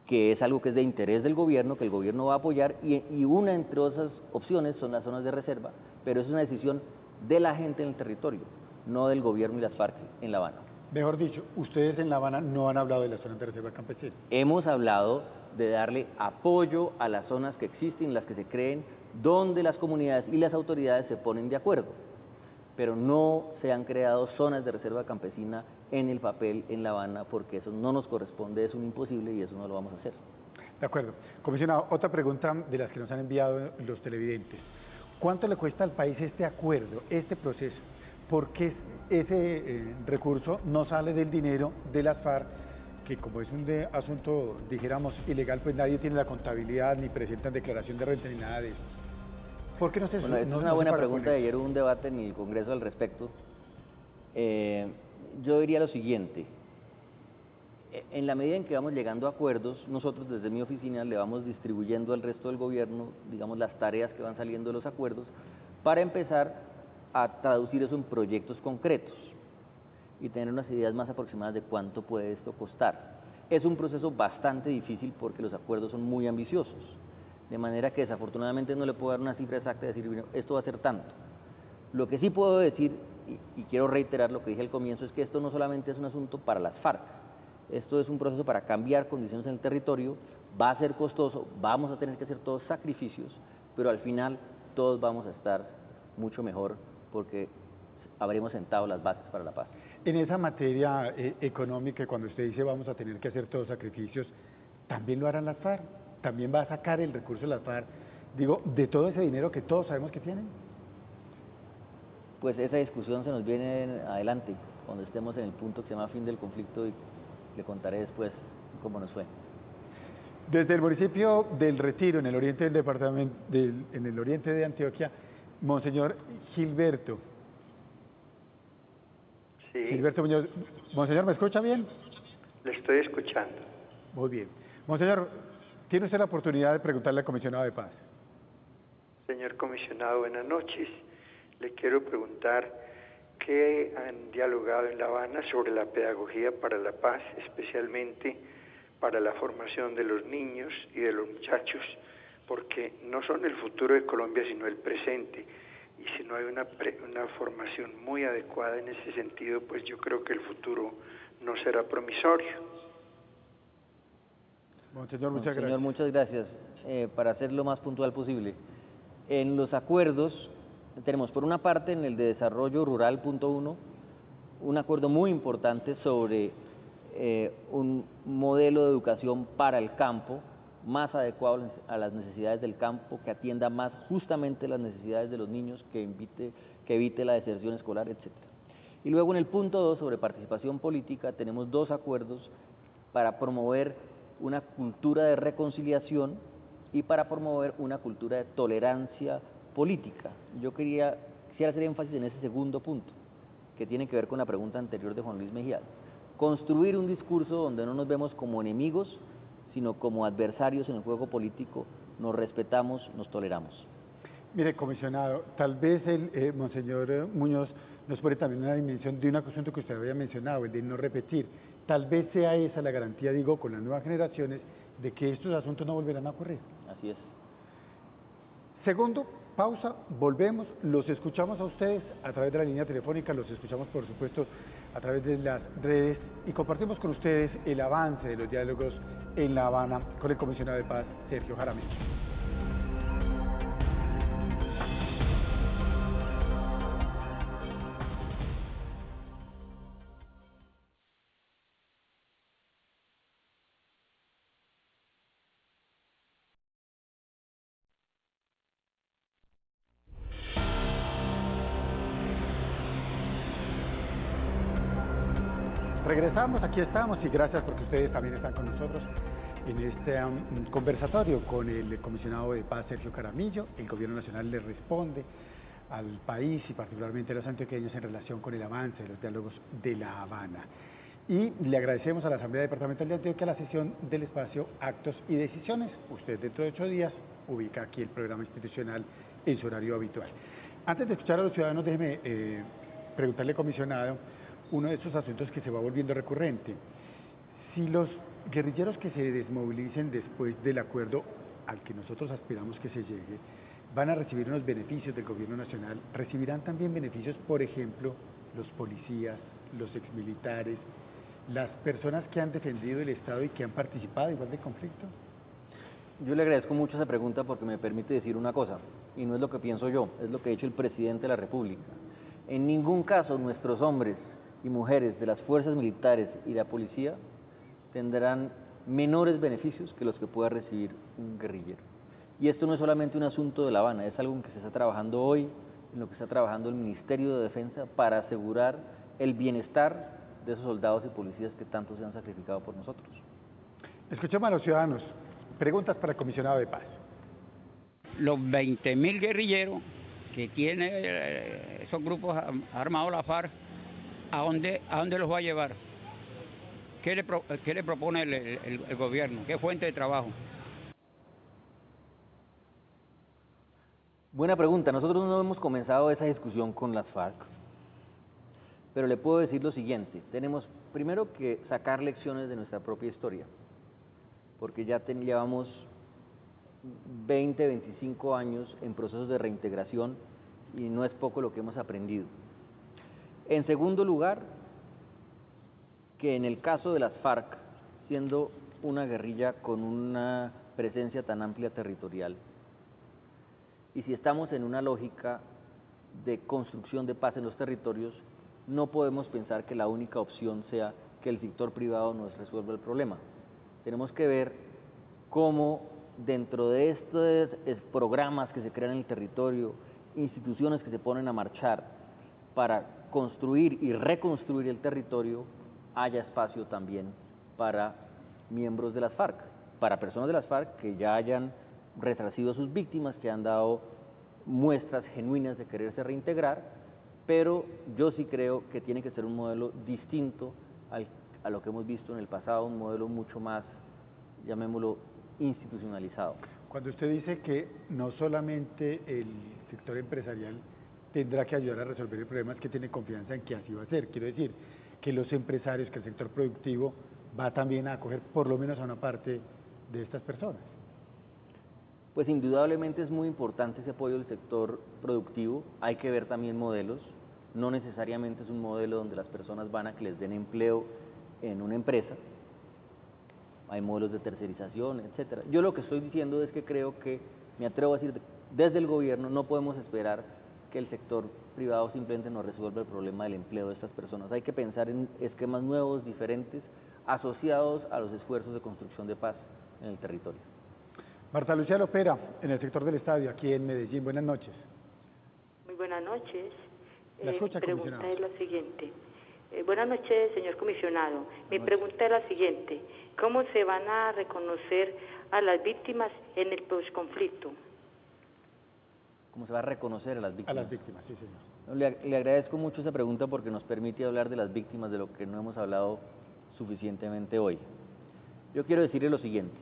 [SPEAKER 4] que es algo que es de interés del gobierno, que el gobierno va a apoyar, y una entre esas opciones son las zonas de reserva, pero es una decisión de la gente en el territorio, no del gobierno y las FARC en La Habana.
[SPEAKER 2] Mejor dicho, ustedes en La Habana no han hablado de las zonas de reserva campesina.
[SPEAKER 4] Hemos hablado de darle apoyo a las zonas que existen, las que se creen, donde las comunidades y las autoridades se ponen de acuerdo. Pero no se han creado zonas de reserva campesina en el papel en La Habana, porque eso no nos corresponde, es un imposible y eso no lo vamos a hacer.
[SPEAKER 2] De acuerdo. Comisionado, otra pregunta de las que nos han enviado los televidentes. ¿Cuánto le cuesta al país este acuerdo, este proceso? ¿Por qué ese recurso no sale del dinero de las FARC, que como es un asunto, dijéramos, ilegal, pues nadie tiene la contabilidad, ni presentan declaración de renta, ni nada de eso? ¿Por qué no se
[SPEAKER 4] Bueno, esta es una buena pregunta, ayer hubo un debate en el Congreso al respecto. Yo diría lo siguiente: en la medida en que vamos llegando a acuerdos, nosotros desde mi oficina le vamos distribuyendo al resto del gobierno, digamos, las tareas que van saliendo de los acuerdos, para empezar a traducir eso en proyectos concretos y tener unas ideas más aproximadas de cuánto puede esto costar. Es un proceso bastante difícil porque los acuerdos son muy ambiciosos, de manera que desafortunadamente no le puedo dar una cifra exacta y decir, bueno, esto va a ser tanto. Lo que sí puedo decir, y quiero reiterar lo que dije al comienzo, es que esto no solamente es un asunto para las FARC, esto es un proceso para cambiar condiciones en el territorio, va a ser costoso, vamos a tener que hacer todos sacrificios, pero al final todos vamos a estar mucho mejor porque habremos sentado las bases para la paz.
[SPEAKER 2] En esa materia económica, cuando usted dice vamos a tener que hacer todos sacrificios, ¿también lo harán las FARC? ¿También va a sacar el recurso de las FARC, digo, de todo ese dinero que todos sabemos que tienen?
[SPEAKER 4] Pues esa discusión se nos viene adelante, cuando estemos en el punto que se llama fin del conflicto, y le contaré después cómo nos fue.
[SPEAKER 2] Desde el municipio del Retiro, en el oriente del departamento, en el oriente de Antioquia, Monseñor Gilberto.
[SPEAKER 8] Sí.
[SPEAKER 2] Gilberto Muñoz. Monseñor, ¿me escucha bien?
[SPEAKER 8] Le estoy escuchando.
[SPEAKER 2] Muy bien. Monseñor, tiene usted la oportunidad de preguntarle al comisionado de paz.
[SPEAKER 8] Señor comisionado, buenas noches. Le quiero preguntar qué han dialogado en La Habana sobre la pedagogía para la paz, especialmente para la formación de los niños y de los muchachos, porque no son el futuro de Colombia, sino el presente. Y si no hay una formación muy adecuada en ese sentido, pues yo creo que el futuro no será promisorio.
[SPEAKER 2] Monseñor, muchas gracias.
[SPEAKER 4] Señor, muchas gracias. Para ser lo más puntual posible, en los acuerdos tenemos, por una parte, en el de desarrollo rural, punto 1, un acuerdo muy importante sobre un modelo de educación para el campo, más adecuado a las necesidades del campo, que atienda más justamente las necesidades de los niños, que evite la deserción escolar, etc. Y luego en el punto 2, sobre participación política, tenemos dos acuerdos para promover una cultura de reconciliación y para promover una cultura de tolerancia política. Yo quisiera hacer énfasis en ese segundo punto, que tiene que ver con la pregunta anterior de Juan Luis Mejía. Construir un discurso donde no nos vemos como enemigos, sino como adversarios en el juego político, nos respetamos, nos toleramos.
[SPEAKER 2] Mire, comisionado, tal vez Monseñor Muñoz nos pone también una dimensión de un asunto que usted había mencionado, el de no repetir. Tal vez sea esa la garantía, digo, con las nuevas generaciones, de que estos asuntos no volverán a ocurrir.
[SPEAKER 4] Así es.
[SPEAKER 2] Segundo, pausa, volvemos, los escuchamos a ustedes a través de la línea telefónica, los escuchamos por supuesto a través de las redes y compartimos con ustedes el avance de los diálogos en La Habana con el comisionado de paz, Sergio Jaramillo. Regresamos, aquí estamos y gracias porque ustedes también están con nosotros en este conversatorio con el comisionado de paz Sergio Jaramillo. El gobierno nacional le responde al país y particularmente a los antioqueños en relación con el avance de los diálogos de La Habana. Y le agradecemos a la Asamblea Departamental de Antioquia la sesión del espacio Actos y Decisiones. Usted dentro de 8 días ubica aquí el programa institucional en su horario habitual. Antes de escuchar a los ciudadanos, déjeme preguntarle, comisionado, uno de esos asuntos que se va volviendo recurrente. Si los guerrilleros que se desmovilicen después del acuerdo al que nosotros aspiramos que se llegue, van a recibir unos beneficios del gobierno nacional, ¿recibirán también beneficios, por ejemplo, los policías, los exmilitares, las personas que han defendido el Estado y que han participado igual del conflicto?
[SPEAKER 4] Yo le agradezco mucho esa pregunta porque me permite decir una cosa, y no es lo que pienso yo, es lo que ha dicho el presidente de la República. En ningún caso nuestros hombres y mujeres de las fuerzas militares y de la policía tendrán menores beneficios que los que pueda recibir un guerrillero. Y esto no es solamente un asunto de La Habana, es algo en que se está trabajando hoy, en lo que está trabajando el Ministerio de Defensa para asegurar el bienestar de esos soldados y policías que tanto se han sacrificado por nosotros.
[SPEAKER 2] Escuchemos a los ciudadanos. Preguntas para el comisionado de paz.
[SPEAKER 9] Los 20.000 guerrilleros que tiene esos grupos armados, la FARC, ¿a dónde los va a llevar? ¿Qué le propone el gobierno? ¿Qué fuente de trabajo?
[SPEAKER 4] Buena pregunta. Nosotros no hemos comenzado esa discusión con las FARC, pero le puedo decir lo siguiente. Tenemos primero que sacar lecciones de nuestra propia historia, porque ya llevamos 20, 25 años en procesos de reintegración y no es poco lo que hemos aprendido. En segundo lugar, que en el caso de las FARC, siendo una guerrilla con una presencia tan amplia territorial, y si estamos en una lógica de construcción de paz en los territorios, no podemos pensar que la única opción sea que el sector privado nos resuelva el problema. Tenemos que ver cómo dentro de estos programas que se crean en el territorio, instituciones que se ponen a marchar para construir y reconstruir el territorio, haya espacio también para miembros de las FARC, para personas de las FARC que ya hayan resarcido a sus víctimas, que han dado muestras genuinas de quererse reintegrar, pero yo sí creo que tiene que ser un modelo distinto a lo que hemos visto en el pasado, un modelo mucho más, llamémoslo, institucionalizado.
[SPEAKER 2] Cuando usted dice que no solamente el sector empresarial tendrá que ayudar a resolver el problema, es que tiene confianza en que así va a ser. Quiero decir que los empresarios, que el sector productivo va también a acoger por lo menos a una parte de estas personas.
[SPEAKER 4] Pues indudablemente es muy importante ese apoyo del sector productivo. Hay que ver también modelos. No necesariamente es un modelo donde las personas van a que les den empleo en una empresa. Hay modelos de tercerización, etcétera. Yo lo que estoy diciendo es que creo que, me atrevo a decir, desde el gobierno no podemos esperar que el sector privado simplemente nos resuelva el problema del empleo de estas personas. Hay que pensar en esquemas nuevos, diferentes, asociados a los esfuerzos de construcción de paz en el territorio.
[SPEAKER 2] Marta Lucía Lopera, en el sector del estadio, aquí en Medellín. Buenas noches.
[SPEAKER 10] Muy buenas noches.
[SPEAKER 2] La escucha,
[SPEAKER 10] mi pregunta
[SPEAKER 2] comisionado.
[SPEAKER 10] es la siguiente. Buenas noches, señor comisionado. Mi pregunta es la siguiente. ¿Cómo se van a reconocer a las víctimas en el posconflicto?
[SPEAKER 4] ¿Cómo se va a reconocer a las víctimas?
[SPEAKER 2] A las víctimas, sí, señor.
[SPEAKER 4] Le agradezco mucho esa pregunta porque nos permite hablar de las víctimas, de lo que no hemos hablado suficientemente hoy. Yo quiero decirle lo siguiente.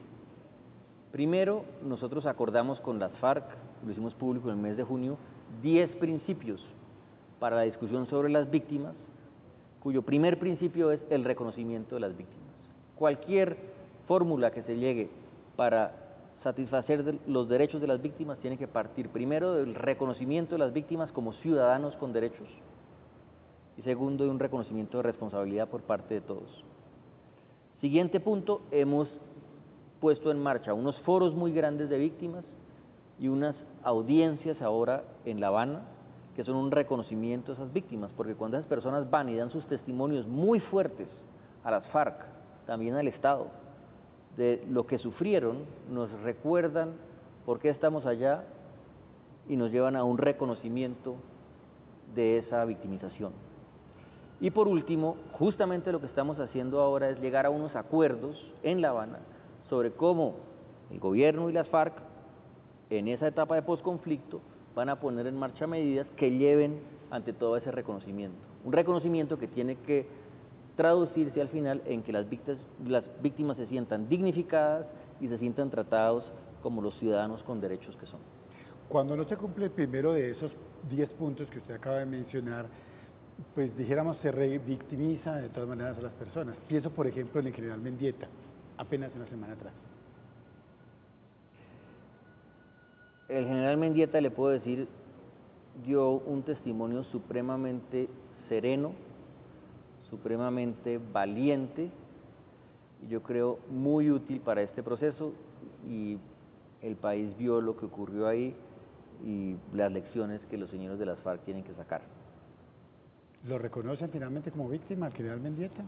[SPEAKER 4] Primero, nosotros acordamos con las FARC, lo hicimos público en el mes de junio, 10 principios para la discusión sobre las víctimas, cuyo primer principio es el reconocimiento de las víctimas. Cualquier fórmula que se llegue para satisfacer los derechos de las víctimas tiene que partir primero del reconocimiento de las víctimas como ciudadanos con derechos y segundo de un reconocimiento de responsabilidad por parte de todos. Siguiente punto, hemos puesto en marcha unos foros muy grandes de víctimas y unas audiencias ahora en La Habana que son un reconocimiento de esas víctimas, porque cuando esas personas van y dan sus testimonios muy fuertes a las FARC, también al Estado, de lo que sufrieron, nos recuerdan por qué estamos allá y nos llevan a un reconocimiento de esa victimización. Y por último, justamente lo que estamos haciendo ahora es llegar a unos acuerdos en La Habana sobre cómo el gobierno y las FARC, en esa etapa de posconflicto, van a poner en marcha medidas que lleven ante todo ese reconocimiento. Un reconocimiento que tiene que traducirse al final en que las víctimas se sientan dignificadas y se sientan tratados como los ciudadanos con derechos que son.
[SPEAKER 2] Cuando no se cumple el primero de esos 10 puntos que usted acaba de mencionar, pues dijéramos se revictimiza de todas maneras a las personas. Pienso, por ejemplo, en el general Mendieta, apenas una semana atrás.
[SPEAKER 4] El general Mendieta, le puedo decir, dio un testimonio supremamente sereno, supremamente valiente, y yo creo muy útil para este proceso, y el país vio lo que ocurrió ahí y las lecciones que los señores de las FARC tienen que sacar.
[SPEAKER 2] ¿Lo reconocen finalmente como víctima al general Mendieta?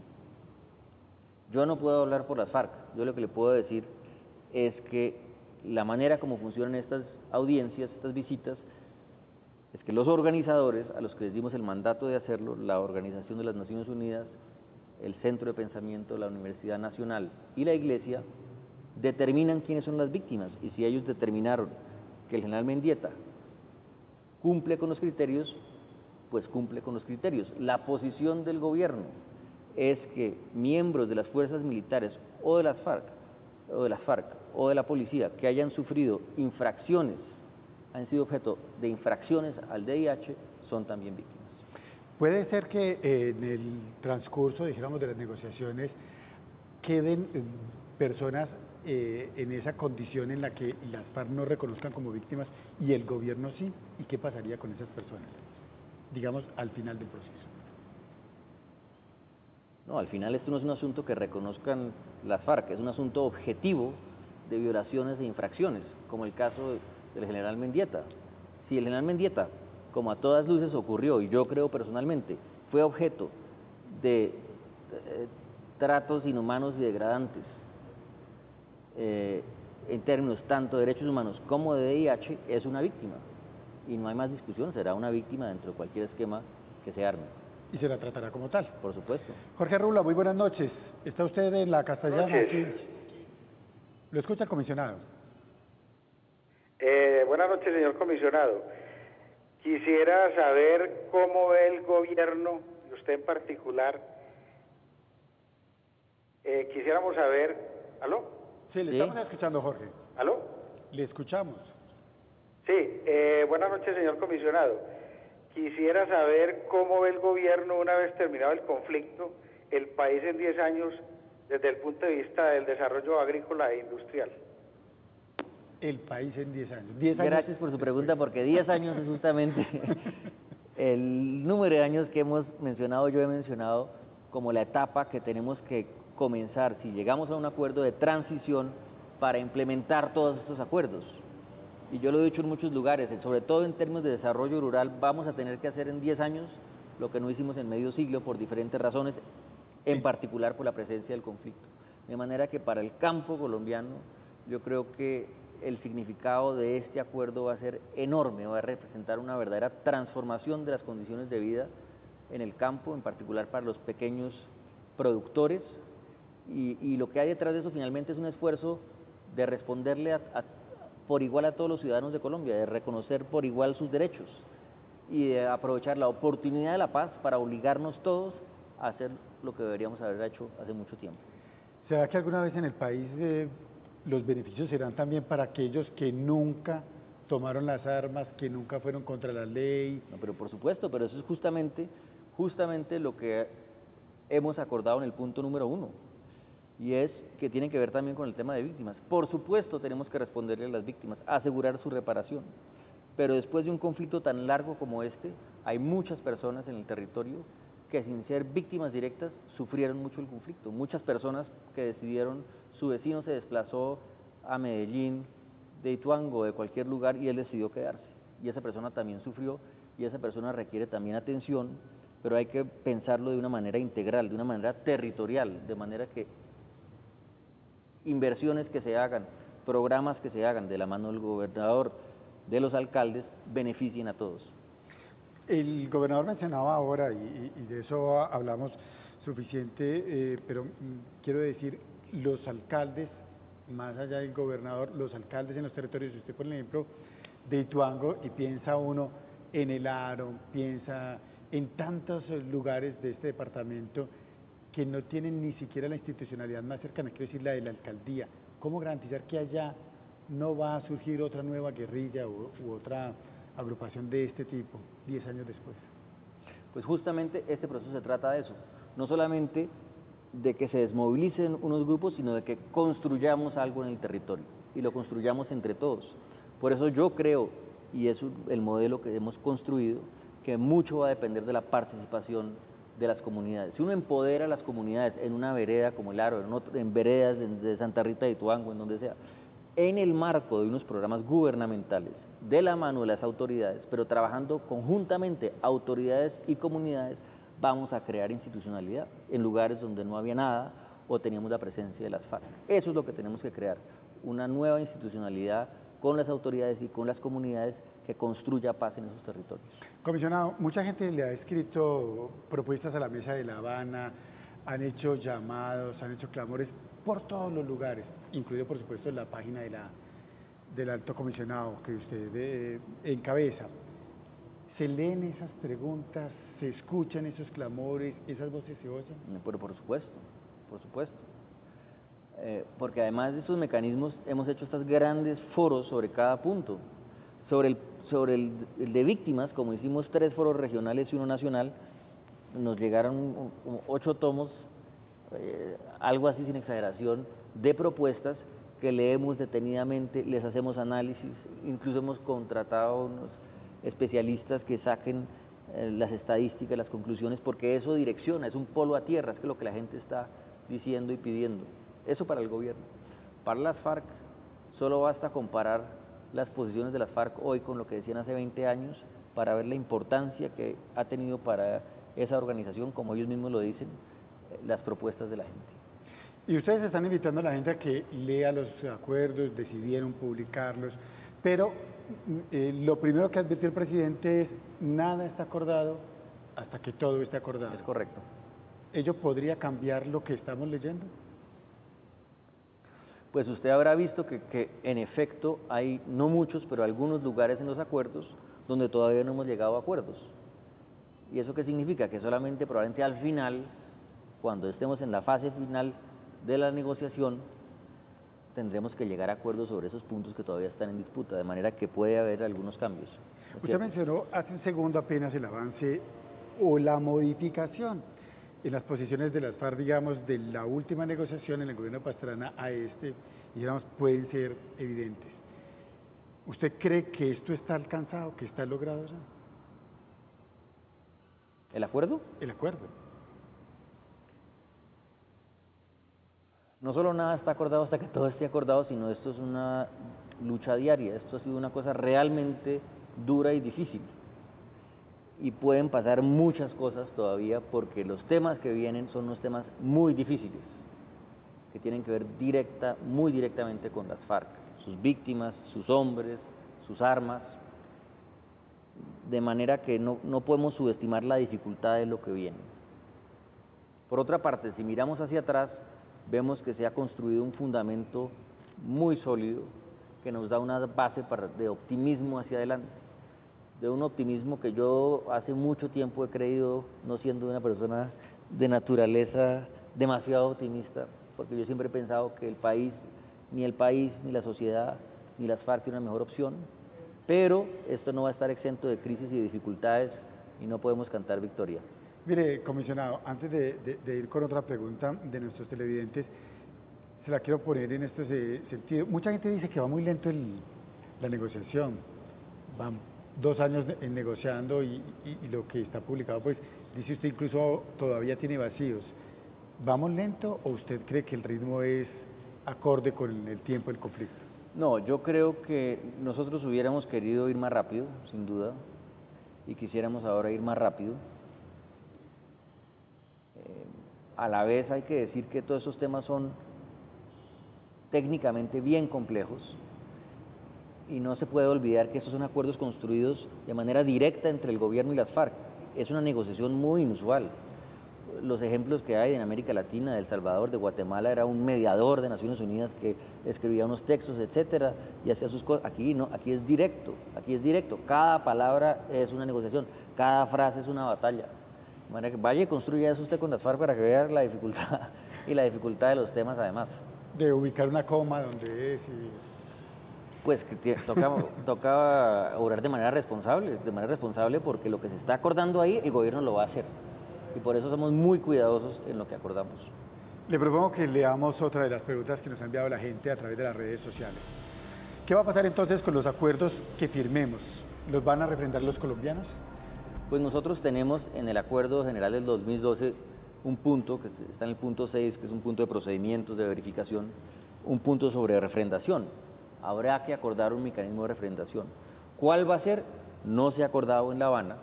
[SPEAKER 4] Yo no puedo hablar por las FARC, yo lo que le puedo decir es que la manera como funcionan estas audiencias, estas visitas, es que los organizadores, a los que les dimos el mandato de hacerlo, la Organización de las Naciones Unidas, el Centro de Pensamiento, la Universidad Nacional y la Iglesia, determinan quiénes son las víctimas, y si ellos determinaron que el general Mendieta cumple con los criterios, pues cumple con los criterios. La posición del gobierno es que miembros de las fuerzas militares o de las FARC o de la policía que hayan sufrido infracciones, han sido objeto de infracciones al VIH, son también víctimas.
[SPEAKER 2] Puede ser que en el transcurso, dijéramos, de las negociaciones queden personas en esa condición en la que las FARC no reconozcan como víctimas y el gobierno sí. ¿Y qué pasaría con esas personas, digamos, al final del proceso?
[SPEAKER 4] No, al final esto no es un asunto que reconozcan las FARC, es un asunto objetivo de violaciones e infracciones, como el caso del general Mendieta. Si el general Mendieta, como a todas luces ocurrió, y yo creo personalmente, fue objeto de tratos inhumanos y degradantes, en términos tanto de derechos humanos como de VIH, es una víctima. Y no hay más discusión, será una víctima dentro de cualquier esquema que se arme.
[SPEAKER 2] Y se la tratará como tal.
[SPEAKER 4] Por supuesto.
[SPEAKER 2] Jorge Rula, muy buenas noches. ¿Está usted en la Castellana?
[SPEAKER 11] Noches.
[SPEAKER 2] Aquí. Lo escucha el comisionado.
[SPEAKER 11] Buenas noches, señor comisionado. Quisiera saber cómo ve el gobierno, y usted en particular, quisiéramos saber... ¿Aló?
[SPEAKER 2] Sí, le estamos escuchando, Jorge.
[SPEAKER 11] ¿Aló?
[SPEAKER 2] Le escuchamos.
[SPEAKER 11] Sí, buenas noches, señor comisionado. Quisiera saber cómo ve el gobierno, una vez terminado el conflicto, el país en 10 años, desde el punto de vista del desarrollo agrícola e industrial.
[SPEAKER 2] El país en 10 años. 10 años.
[SPEAKER 4] Gracias por su pregunta, porque 10 años es justamente el número de años que hemos mencionado, yo he mencionado, como la etapa que tenemos que comenzar, si llegamos a un acuerdo de transición, para implementar todos estos acuerdos. Y yo lo he dicho en muchos lugares, sobre todo en términos de desarrollo rural, vamos a tener que hacer en 10 años lo que no hicimos en medio siglo por diferentes razones, en particular por la presencia del conflicto. De manera que para el campo colombiano, yo creo que el significado de este acuerdo va a ser enorme, va a representar una verdadera transformación de las condiciones de vida en el campo, en particular para los pequeños productores, y lo que hay detrás de eso finalmente es un esfuerzo de responderle por igual a todos los ciudadanos de Colombia, de reconocer por igual sus derechos y de aprovechar la oportunidad de la paz para obligarnos todos a hacer lo que deberíamos haber hecho hace mucho tiempo.
[SPEAKER 2] ¿Será que alguna vez en el país los beneficios serán también para aquellos que nunca tomaron las armas, que nunca fueron contra la ley?
[SPEAKER 4] No, pero por supuesto, pero eso es justamente lo que hemos acordado en el punto número 1, y es que tiene que ver también con el tema de víctimas. Por supuesto tenemos que responderle a las víctimas, asegurar su reparación, pero después de un conflicto tan largo como este, hay muchas personas en el territorio que sin ser víctimas directas sufrieron mucho el conflicto, muchas personas que decidieron, su vecino se desplazó a Medellín, de Ituango, de cualquier lugar, y él decidió quedarse, y esa persona también sufrió, y esa persona requiere también atención, pero hay que pensarlo de una manera integral, de una manera territorial, de manera que inversiones que se hagan, programas que se hagan de la mano del gobernador, de los alcaldes, beneficien a todos.
[SPEAKER 2] El gobernador mencionaba ahora, y de eso hablamos suficiente, pero quiero decir, los alcaldes, más allá del gobernador, los alcaldes en los territorios, si usted pone el ejemplo de Ituango y piensa uno en el Aro, piensa en tantos lugares de este departamento que no tienen ni siquiera la institucionalidad más cercana, quiero decir la de la alcaldía. ¿Cómo garantizar que allá no va a surgir otra nueva guerrilla u otra agrupación de este tipo 10 años después?
[SPEAKER 4] Pues justamente este proceso se trata de eso, no solamente de que se desmovilicen unos grupos, sino de que construyamos algo en el territorio y lo construyamos entre todos. Por eso yo creo, y es el modelo que hemos construido, que mucho va a depender de la participación de las comunidades. Si uno empodera a las comunidades en una vereda como el Aro, en veredas de Santa Rita de Ituango, en donde sea, en el marco de unos programas gubernamentales, de la mano de las autoridades, pero trabajando conjuntamente autoridades y comunidades, vamos a crear institucionalidad en lugares donde no había nada o teníamos la presencia de las FARC. Eso es lo que tenemos que crear, una nueva institucionalidad con las autoridades y con las comunidades que construya paz en esos territorios.
[SPEAKER 2] Comisionado, mucha gente le ha escrito propuestas a la mesa de La Habana, han hecho llamados, han hecho clamores por todos los lugares, incluido por supuesto en la página del alto comisionado que usted encabeza. ¿Se leen esas preguntas, se escuchan esos clamores, esas voces se oyen?
[SPEAKER 4] Pero por supuesto, porque además de estos mecanismos hemos hecho estos grandes foros sobre cada punto, sobre el de víctimas, como hicimos 3 foros regionales y 1 nacional, nos llegaron 8 tomos, algo así sin exageración, de propuestas que leemos detenidamente, les hacemos análisis, incluso hemos contratado unos especialistas que saquen las estadísticas, las conclusiones, porque eso direcciona, es un polo a tierra, es que lo que la gente está diciendo y pidiendo. Eso para el gobierno. Para las FARC solo basta comparar las posiciones de las FARC hoy con lo que decían hace 20 años para ver la importancia que ha tenido para esa organización, como ellos mismos lo dicen, las propuestas de la gente.
[SPEAKER 2] Y ustedes están invitando a la gente a que lea los acuerdos, decidieron publicarlos, pero lo primero que advirtió el presidente es nada está acordado hasta que todo esté acordado.
[SPEAKER 4] Es correcto.
[SPEAKER 2] ¿Ello podría cambiar lo que estamos leyendo?
[SPEAKER 4] Pues usted habrá visto que en efecto hay, no muchos, pero algunos lugares en los acuerdos donde todavía no hemos llegado a acuerdos. ¿Y eso qué significa? Que solamente probablemente al final, cuando estemos en la fase final de la negociación, tendremos que llegar a acuerdos sobre esos puntos que todavía están en disputa, de manera que puede haber algunos cambios.
[SPEAKER 2] Usted mencionó hace un segundo apenas el avance o la modificación en las posiciones de las FARC, digamos, de la última negociación en el gobierno de Pastrana a este, digamos, pueden ser evidentes. ¿Usted cree que esto está alcanzado, que está logrado ya?
[SPEAKER 4] ¿El acuerdo?
[SPEAKER 2] El acuerdo.
[SPEAKER 4] No solo nada está acordado hasta que todo esté acordado, sino esto es una lucha diaria, esto ha sido una cosa realmente dura y difícil. Y pueden pasar muchas cosas todavía porque los temas que vienen son unos temas muy difíciles, que tienen que ver muy directamente con las FARC, sus víctimas, sus hombres, sus armas, de manera que no podemos subestimar la dificultad de lo que viene. Por otra parte, si miramos hacia atrás, vemos que se ha construido un fundamento muy sólido que nos da una base de optimismo hacia adelante, de un optimismo que yo hace mucho tiempo he creído, no siendo una persona de naturaleza demasiado optimista, porque yo siempre he pensado que el país, ni la sociedad, ni las FARC tienen una mejor opción, pero esto no va a estar exento de crisis y de dificultades y no podemos cantar victoria.
[SPEAKER 2] Mire, comisionado, antes de ir con otra pregunta de nuestros televidentes, se la quiero poner en este sentido. Mucha gente dice que va muy lento la negociación, van 2 años negociando y lo que está publicado, pues dice usted incluso todavía tiene vacíos. ¿Vamos lento o usted cree que el ritmo es acorde con el tiempo del conflicto?
[SPEAKER 4] No, yo creo que nosotros hubiéramos querido ir más rápido, sin duda, y quisiéramos ahora ir más rápido. A la vez hay que decir que todos esos temas son técnicamente bien complejos y no se puede olvidar que estos son acuerdos construidos de manera directa entre el gobierno y las FARC. Es una negociación muy inusual. Los ejemplos que hay en América Latina, de El Salvador, de Guatemala, era un mediador de Naciones Unidas que escribía unos textos, etcétera, y hacía sus cosas. Aquí no, aquí es directo. Cada palabra es una negociación, cada frase es una batalla. De manera que vaya y construya eso usted con las FARC para que vea la dificultad y la dificultad de los temas además.
[SPEAKER 2] De ubicar una coma donde es
[SPEAKER 4] Pues que toca obrar de manera responsable porque lo que se está acordando ahí el gobierno lo va a hacer. Y por eso somos muy cuidadosos en lo que acordamos.
[SPEAKER 2] Le propongo que leamos otra de las preguntas que nos ha enviado la gente a través de las redes sociales. ¿Qué va a pasar entonces con los acuerdos que firmemos? ¿Los van a refrendar los colombianos?
[SPEAKER 4] Pues nosotros tenemos en el Acuerdo General del 2012 un punto, que está en el punto 6, que es un punto de procedimientos, de verificación, un punto sobre refrendación. habrá que acordar un mecanismo de referendación. ¿Cuál va a ser? No se ha acordado en La Habana.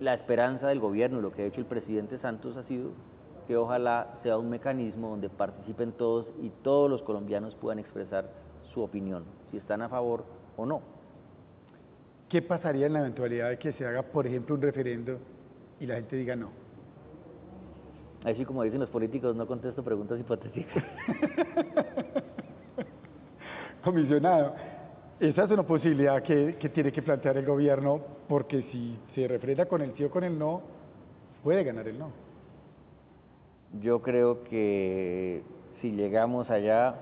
[SPEAKER 4] La esperanza del gobierno, lo que ha hecho el presidente Santos ha sido que ojalá sea un mecanismo donde participen todos y todos los colombianos puedan expresar su opinión, si están a favor o no.
[SPEAKER 2] ¿Qué pasaría en la eventualidad de que se haga, por ejemplo, un referendo y la gente diga no?
[SPEAKER 4] Así como dicen los políticos, no contesto preguntas hipotéticas.
[SPEAKER 2] Comisionado, esa es una posibilidad que tiene que plantear el gobierno, porque si se refrenda con el sí o con el no, puede ganar el no.
[SPEAKER 4] Yo creo que si llegamos allá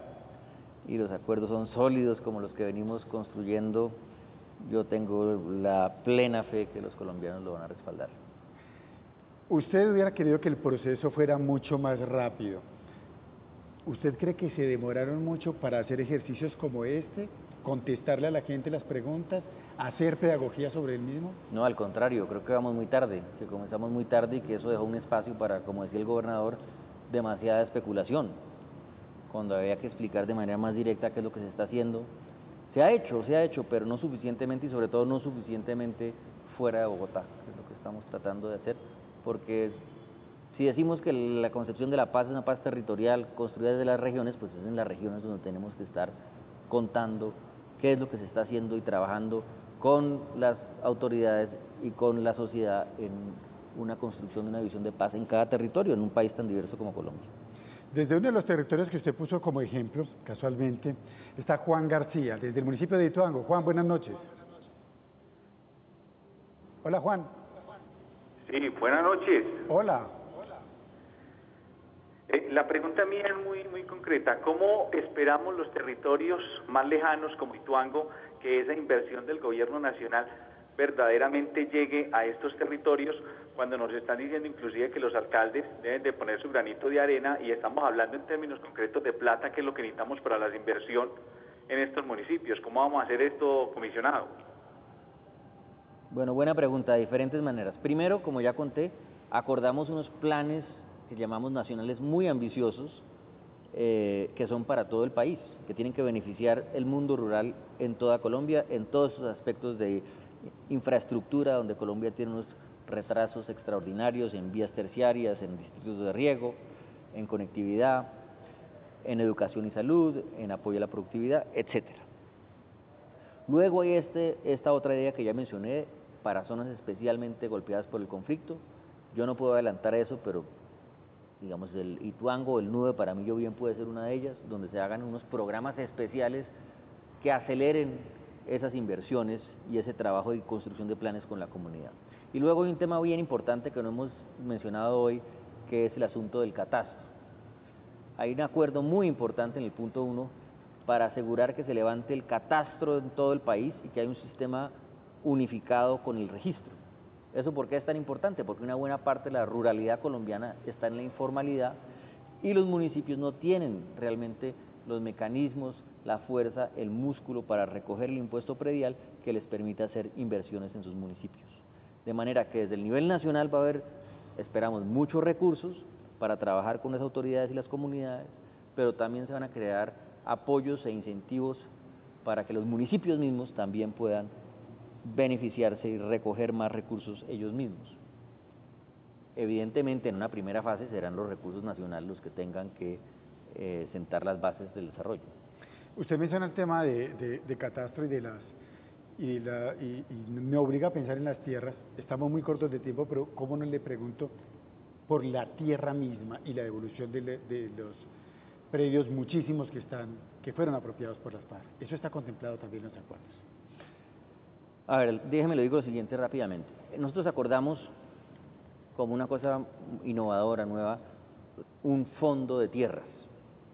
[SPEAKER 4] y los acuerdos son sólidos como los que venimos construyendo, yo tengo la plena fe que los colombianos lo van a respaldar.
[SPEAKER 2] Usted hubiera querido que el proceso fuera mucho más rápido. ¿Usted cree que se demoraron mucho para hacer ejercicios como este, contestarle a la gente las preguntas, hacer pedagogía sobre el mismo?
[SPEAKER 4] No, al contrario, creo que vamos muy tarde, que comenzamos muy tarde y que eso dejó un espacio para, como decía el gobernador, demasiada especulación, cuando había que explicar de manera más directa qué es lo que se está haciendo. Se ha hecho, pero no suficientemente y sobre todo no suficientemente fuera de Bogotá, que es lo que estamos tratando de hacer, porque si decimos que la concepción de la paz es una paz territorial construida desde las regiones, pues es en las regiones donde tenemos que estar contando qué es lo que se está haciendo y trabajando con las autoridades y con la sociedad en una construcción de una visión de paz en cada territorio, en un país tan diverso como Colombia.
[SPEAKER 2] Desde uno de los territorios que usted puso como ejemplo, casualmente, está Juan García, desde el municipio de Ituango. Juan, buenas noches. Hola, Juan.
[SPEAKER 12] Sí, buenas noches.
[SPEAKER 2] Hola.
[SPEAKER 12] La pregunta mía es muy concreta. ¿Cómo esperamos los territorios más lejanos como Ituango que esa inversión del gobierno nacional verdaderamente llegue a estos territorios cuando nos están diciendo inclusive que los alcaldes deben de poner su granito de arena y estamos hablando en términos concretos de plata, que es lo que necesitamos para la inversión en estos municipios? ¿Cómo vamos a hacer esto, comisionado?
[SPEAKER 4] Bueno, buena pregunta, de diferentes maneras. Primero, como ya conté, acordamos unos planes que llamamos nacionales muy ambiciosos, que son para todo el país, que tienen que beneficiar el mundo rural en toda Colombia, en todos sus aspectos de infraestructura, donde Colombia tiene unos retrasos extraordinarios en vías terciarias, en distritos de riego, en conectividad, en educación y salud, en apoyo a la productividad, etcétera. Luego hay esta otra idea que ya mencioné, para zonas especialmente golpeadas por el conflicto. Yo no puedo adelantar eso, pero digamos el Ituango, el Nube, para mí yo bien puede ser una de ellas, donde se hagan unos programas especiales que aceleren esas inversiones y ese trabajo de construcción de planes con la comunidad. Y luego hay un tema bien importante que no hemos mencionado hoy, que es el asunto del catastro. Hay un acuerdo muy importante en el punto 1 para asegurar que se levante el catastro en todo el país y que haya un sistema unificado con el registro. ¿Eso por qué es tan importante? Porque una buena parte de la ruralidad colombiana está en la informalidad y los municipios no tienen realmente los mecanismos, la fuerza, el músculo para recoger el impuesto predial que les permita hacer inversiones en sus municipios. De manera que desde el nivel nacional va a haber, esperamos, muchos recursos para trabajar con las autoridades y las comunidades, pero también se van a crear apoyos e incentivos para que los municipios mismos también puedan beneficiarse y recoger más recursos ellos mismos. Evidentemente, en una primera fase serán los recursos nacionales los que tengan que sentar las bases del desarrollo.
[SPEAKER 2] Usted menciona el tema de catastro y me obliga a pensar en las tierras. Estamos muy cortos de tiempo, pero ¿cómo no le pregunto por la tierra misma y la devolución de los predios muchísimos que fueron apropiados por las FARC? Eso está contemplado también en los acuerdos.
[SPEAKER 4] A ver, déjeme lo digo lo siguiente rápidamente. Nosotros acordamos como una cosa innovadora, nueva, un fondo de tierras.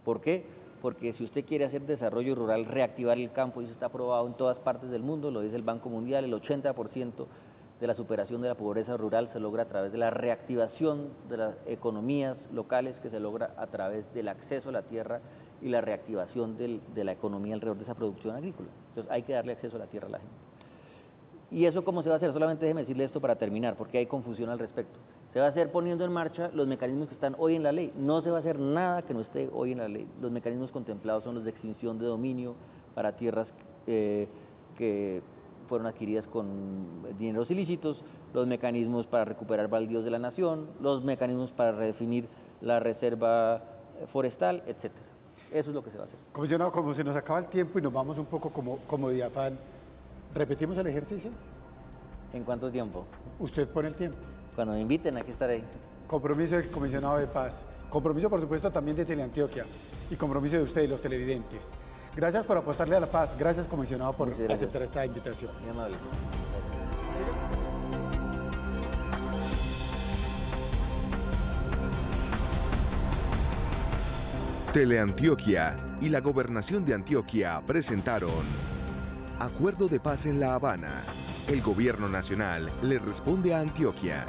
[SPEAKER 4] ¿Por qué? Porque si usted quiere hacer desarrollo rural, reactivar el campo, y eso está aprobado en todas partes del mundo, lo dice el Banco Mundial, el 80% de la superación de la pobreza rural se logra a través de la reactivación de las economías locales, que se logra a través del acceso a la tierra y la reactivación de la economía alrededor de esa producción agrícola. Entonces hay que darle acceso a la tierra a la gente. ¿Y eso cómo se va a hacer? Solamente déjeme decirle esto para terminar, porque hay confusión al respecto. Se va a hacer poniendo en marcha los mecanismos que están hoy en la ley. No se va a hacer nada que no esté hoy en la ley. Los mecanismos contemplados son los de extinción de dominio para tierras que fueron adquiridas con dineros ilícitos, los mecanismos para recuperar baldíos de la nación, los mecanismos para redefinir la reserva forestal, etcétera. Eso es lo que se va a hacer.
[SPEAKER 2] Comisionado, como se nos acaba el tiempo y nos vamos un poco como de afán, ¿repetimos el ejercicio?
[SPEAKER 4] ¿En cuánto tiempo?
[SPEAKER 2] Usted pone el tiempo.
[SPEAKER 4] Cuando me inviten, aquí estaré.
[SPEAKER 2] Compromiso del comisionado de paz, compromiso por supuesto también de Teleantioquia y compromiso de ustedes, los televidentes. Gracias por apostarle a la paz, gracias comisionado por aceptar esta invitación.
[SPEAKER 4] Muy amable.
[SPEAKER 1] Teleantioquia y la Gobernación de Antioquia presentaron Acuerdo de Paz en La Habana. El Gobierno Nacional le responde a Antioquia.